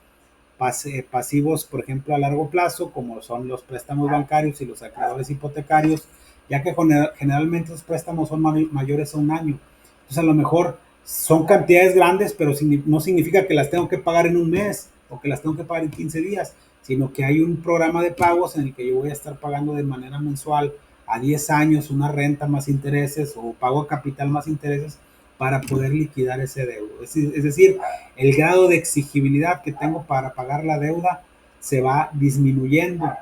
Pasivos, por ejemplo, a largo plazo, como son los préstamos bancarios y los acreedores hipotecarios, ya que generalmente los préstamos son mayores a un año. Entonces, a lo mejor son cantidades grandes, pero no significa que las tengo que pagar en un mes o que las tengo que pagar en 15 días, sino que hay un programa de pagos en el que yo voy a estar pagando de manera mensual a 10 años una renta más intereses o pago a capital más intereses para poder liquidar ese deuda. Es decir, el grado de exigibilidad que tengo para pagar la deuda se va disminuyendo.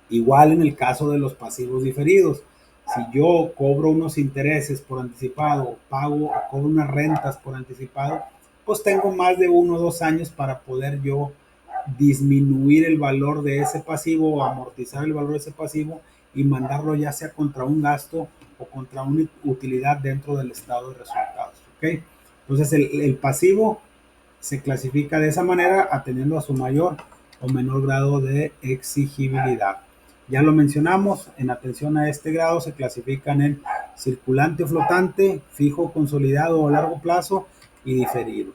Igual en el caso de los pasivos diferidos. Si yo cobro unos intereses por anticipado, pago o cobro unas rentas por anticipado, pues tengo más de 1 o 2 años para poder yo disminuir el valor de ese pasivo o amortizar el valor de ese pasivo y mandarlo ya sea contra un gasto o contra una utilidad dentro del estado de resultados. ¿Okay? Entonces el pasivo se clasifica de esa manera atendiendo a su mayor o menor grado de exigibilidad. Ya lo mencionamos, en atención a este grado se clasifican en circulante o flotante, fijo, consolidado o a largo plazo y diferido.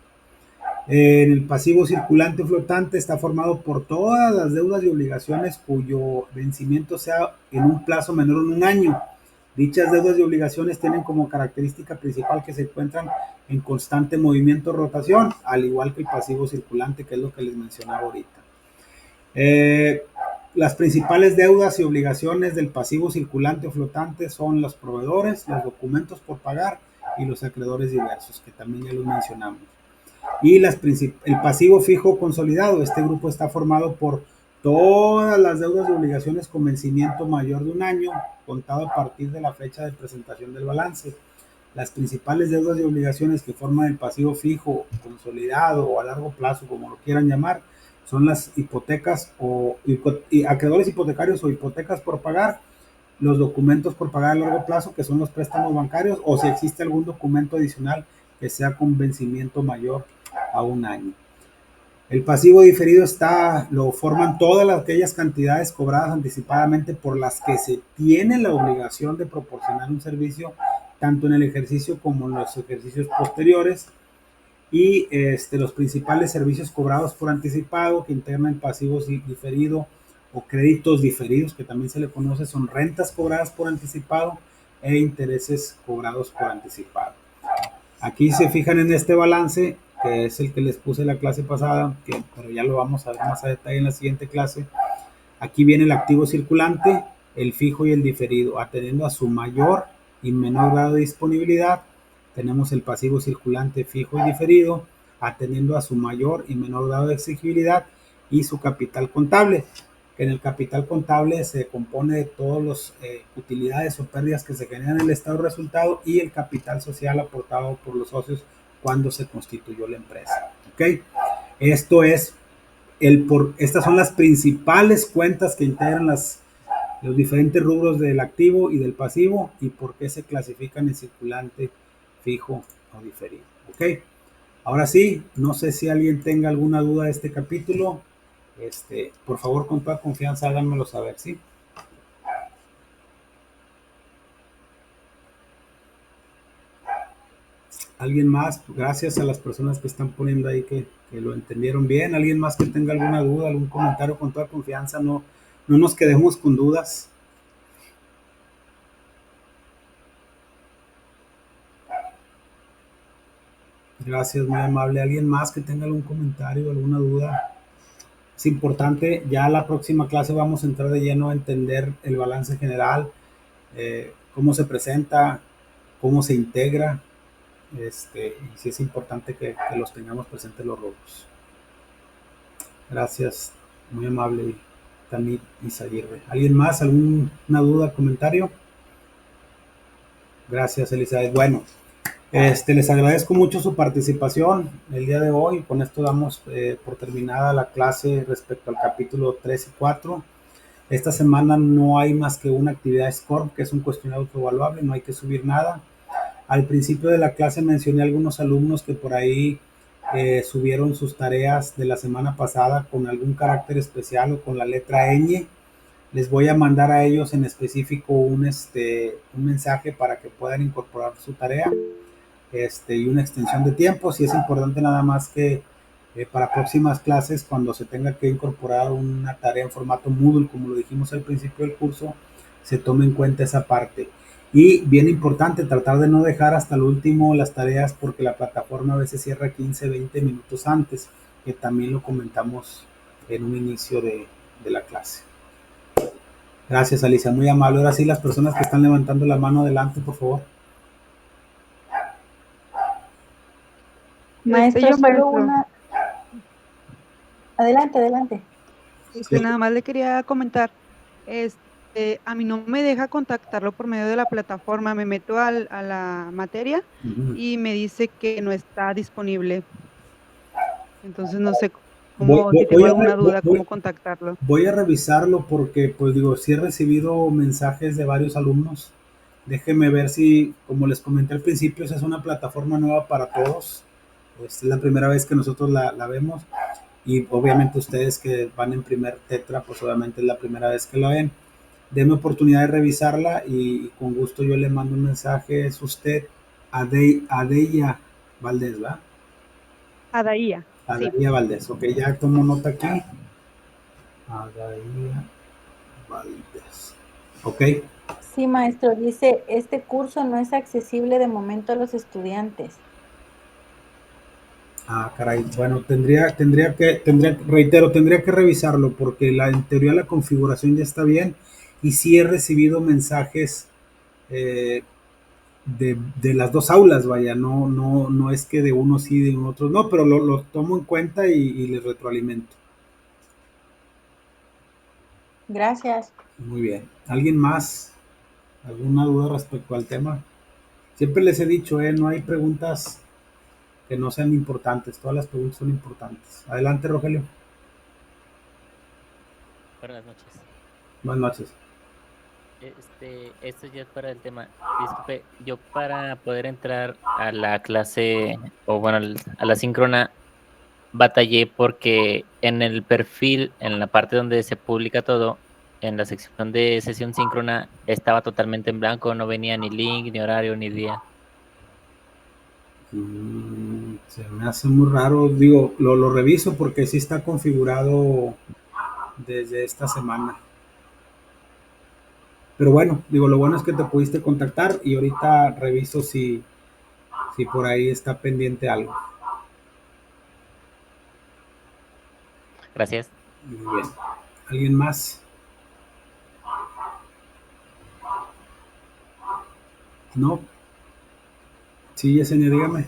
El pasivo circulante flotante está formado por todas las deudas y obligaciones cuyo vencimiento sea en un plazo menor de 1 año. Dichas deudas y obligaciones tienen como característica principal que se encuentran en constante movimiento o rotación, al igual que el pasivo circulante, que es lo que les mencionaba ahorita. Las principales deudas y obligaciones del pasivo circulante o flotante son los proveedores, los documentos por pagar y los acreedores diversos, que también ya los mencionamos. Y el pasivo fijo consolidado, este grupo está formado por todas las deudas y obligaciones con vencimiento mayor de 1 año, contado a partir de la fecha de presentación del balance. Las principales deudas y obligaciones que forman el pasivo fijo, consolidado o a largo plazo, como lo quieran llamar, son las hipotecas o acreedores hipotecarios o hipotecas por pagar, los documentos por pagar a largo plazo, que son los préstamos bancarios, o si existe algún documento adicional que sea con vencimiento mayor a 1 año. El pasivo diferido lo forman todas aquellas cantidades cobradas anticipadamente por las que se tiene la obligación de proporcionar un servicio tanto en el ejercicio como en los ejercicios posteriores, y los principales servicios cobrados por anticipado que integran el pasivo diferido o créditos diferidos, que también se le conoce, son rentas cobradas por anticipado e intereses cobrados por anticipado. Aquí se fijan en este balance, que es el que les puse en la clase pasada, pero ya lo vamos a ver más a detalle en la siguiente clase. Aquí viene el activo circulante, el fijo y el diferido. Atendiendo a su mayor y menor grado de disponibilidad, tenemos el pasivo circulante, fijo y diferido, atendiendo a su mayor y menor grado de exigibilidad, y su capital contable, que en el capital contable se compone de todas las utilidades o pérdidas que se generan en el estado de resultado y el capital social aportado por los socios cuando se constituyó la empresa. ¿Okay? Estas son las principales cuentas que integran los diferentes rubros del activo y del pasivo y por qué se clasifican en circulante, fijo o diferido. ¿Ok? Ahora sí, no sé si alguien tenga alguna duda de este capítulo. Por favor, con toda confianza, háganmelo saber, ¿sí? ¿Alguien más? Gracias a las personas que están poniendo ahí que lo entendieron bien. ¿Alguien más que tenga alguna duda, algún comentario? Con toda confianza, no nos quedemos con dudas. Gracias, muy amable. ¿Alguien más que tenga algún comentario, alguna duda? Es importante, ya la próxima clase vamos a entrar de lleno a entender el balance general, cómo se presenta, cómo se integra, y sí es importante que los tengamos presentes los rubros. Gracias, muy amable, Tamir Izaguirre. ¿Alguien más? ¿Alguna duda, comentario? Gracias, Elizabeth. Bueno, les agradezco mucho su participación el día de hoy. Con esto damos por terminada la clase respecto al capítulo 3 y 4. Esta semana no hay más que una actividad SCORM, que es un cuestionario autoevaluable, no hay que subir nada. Al principio de la clase mencioné a algunos alumnos que por ahí subieron sus tareas de la semana pasada con algún carácter especial o con la letra ñ. Les voy a mandar a ellos en específico un mensaje para que puedan incorporar su tarea y una extensión de tiempo. Si es importante nada más que para próximas clases, cuando se tenga que incorporar una tarea en formato Moodle, como lo dijimos al principio del curso, se tome en cuenta esa parte. Y bien importante, tratar de no dejar hasta el último las tareas, porque la plataforma a veces cierra 15, 20 minutos antes, que también lo comentamos en un inicio de la clase. Gracias, Alicia, muy amable. Ahora sí, las personas que están levantando la mano adelante, por favor. Maestro, Yo, solo maestro, una. Adelante, adelante. Sí. nada más le quería comentar, a mí no me deja contactarlo por medio de la plataforma, me meto a la materia Ujú. y me dice que no está disponible. Entonces no sé Voy, cómo, voy- si tengo voy a, re- alguna voy- duda, voy- cómo contactarlo. voy a revisarlo porque, pues digo, sí he recibido mensajes de varios alumnos. Déjenme ver si, como les comenté al principio, esa es una plataforma nueva para todos. Es la primera vez que nosotros la vemos y obviamente ustedes que van en primer tetra, pues obviamente es la primera vez que la ven. Deme oportunidad de revisarla y con gusto yo le mando un mensaje. Es usted Adeya Valdés, ¿verdad? Adaía, sí. Adaía Valdés, ok, ya tomo nota aquí. Adaía Valdés, ok. Sí, maestro, dice, este curso no es accesible de momento a los estudiantes. Ah, caray, bueno, reitero, tendría que revisarlo porque en teoría la configuración ya está bien y sí he recibido mensajes eh, de las dos aulas, vaya, no es que de uno sí, de otro no, pero lo tomo en cuenta y les retroalimento. Gracias. Muy bien. ¿Alguien más? ¿Alguna duda respecto al tema? Siempre les he dicho, no hay preguntas que no sean importantes, todas las preguntas son importantes. Adelante, Rogelio. Buenas noches. Buenas noches. Esto ya es para el tema. Disculpe, yo para poder entrar a la clase, o bueno, a la síncrona, batallé porque en el perfil, en la parte donde se publica todo, en la sección de sesión síncrona, estaba totalmente en blanco, no venía ni link, ni horario, ni día. Se me hace muy raro, digo, lo reviso porque sí está configurado desde esta semana. Pero bueno, digo, lo bueno es que te pudiste contactar y ahorita reviso si por ahí está pendiente algo. Gracias. Muy bien. ¿Alguien más? ¿No? Sí, Yesenia, dígame.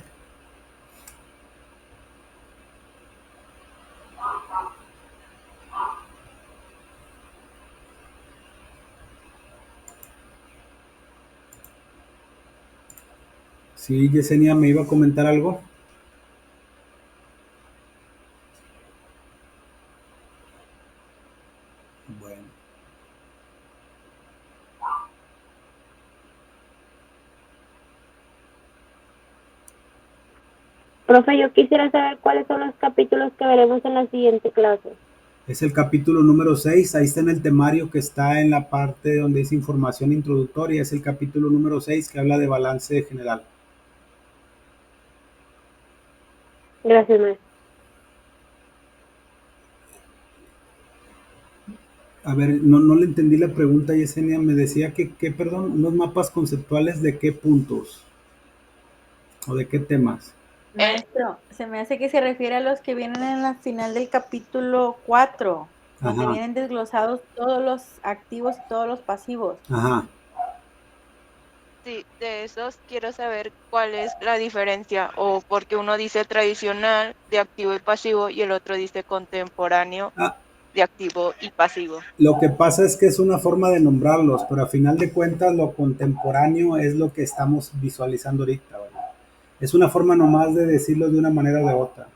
Sí, Yesenia, me iba a comentar algo. Bueno. Profe, yo quisiera saber cuáles son los capítulos que veremos en la siguiente clase. Es el capítulo número 6, ahí está en el temario que está en la parte donde dice información introductoria, es el capítulo número 6 que habla de balance general. Gracias, maestro. A ver, no le entendí la pregunta, Yesenia, me decía perdón, unos mapas conceptuales de qué puntos o de qué temas. Maestro, se me hace que se refiere a los que vienen en la final del capítulo 4, donde Ajá, vienen desglosados todos los activos y todos los pasivos. ajá. Sí, de esos quiero saber cuál es la diferencia o porque uno dice tradicional de activo y pasivo y el otro dice contemporáneo Ah, de activo y pasivo. lo que pasa es que es una forma de nombrarlos, pero a final de cuentas lo contemporáneo es lo que estamos visualizando ahorita, ¿verdad? Es una forma nomás de decirlo de una manera o de otra.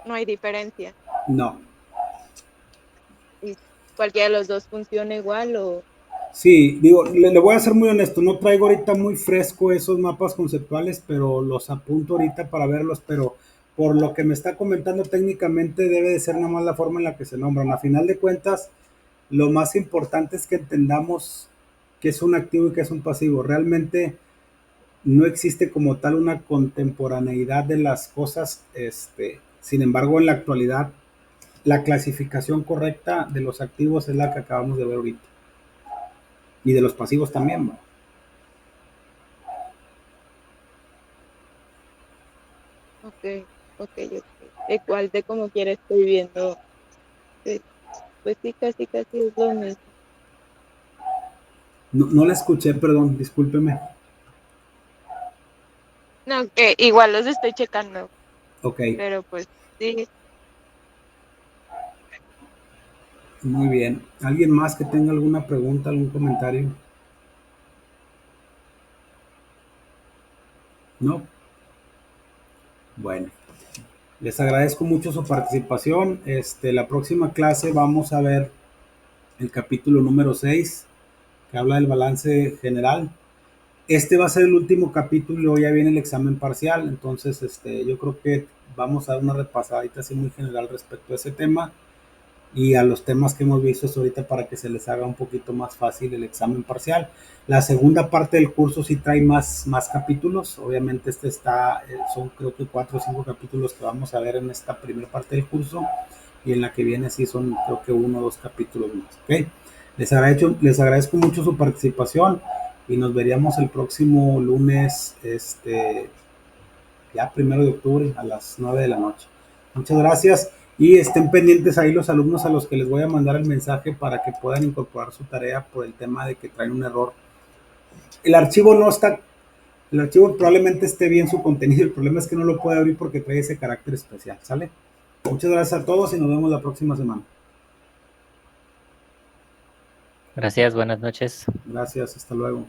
No hay diferencia. No. Y cualquiera de los dos funciona igual o Sí, digo, le voy a ser muy honesto, no traigo ahorita muy fresco esos mapas conceptuales, pero los apunto ahorita para verlos, pero por lo que me está comentando técnicamente debe de ser nada más la forma en la que se nombran. A final de cuentas, lo más importante es que entendamos qué es un activo y qué es un pasivo. Realmente no existe como tal una contemporaneidad de las cosas, sin embargo, en la actualidad, la clasificación correcta de los activos es la que acabamos de ver ahorita. Y de los pasivos también, ¿no? ok, Ok. Igual de como quiera estoy viendo. Pues sí, casi es lo mismo. No la escuché, perdón, discúlpeme. No, que igual los estoy checando, Ok, pero pues sí. muy bien. ¿Alguien más que tenga alguna pregunta, algún comentario? ¿No? Bueno, les agradezco mucho su participación. La próxima clase vamos a ver el capítulo número 6, que habla del balance general. Este va a ser el último capítulo y luego ya viene el examen parcial. Entonces, yo creo que vamos a dar una repasadita así muy general respecto a ese tema y a los temas que hemos visto hasta ahorita para que se les haga un poquito más fácil el examen parcial. La segunda parte del curso sí trae más capítulos. Obviamente son creo que 4 o 5 capítulos que vamos a ver en esta primera parte del curso, y en la que viene sí son creo que 1 o 2 capítulos más. ¿Okay? Les agradezco mucho su participación y nos veríamos el próximo lunes, ya 1 de octubre a las 9 de la noche. Muchas gracias y estén pendientes ahí los alumnos a los que les voy a mandar el mensaje para que puedan incorporar su tarea por el tema de que traen un error. El archivo probablemente esté bien su contenido, el problema es que no lo puede abrir porque trae ese carácter especial, ¿sale? Muchas gracias a todos y nos vemos la próxima semana. Gracias, buenas noches. Gracias, hasta luego.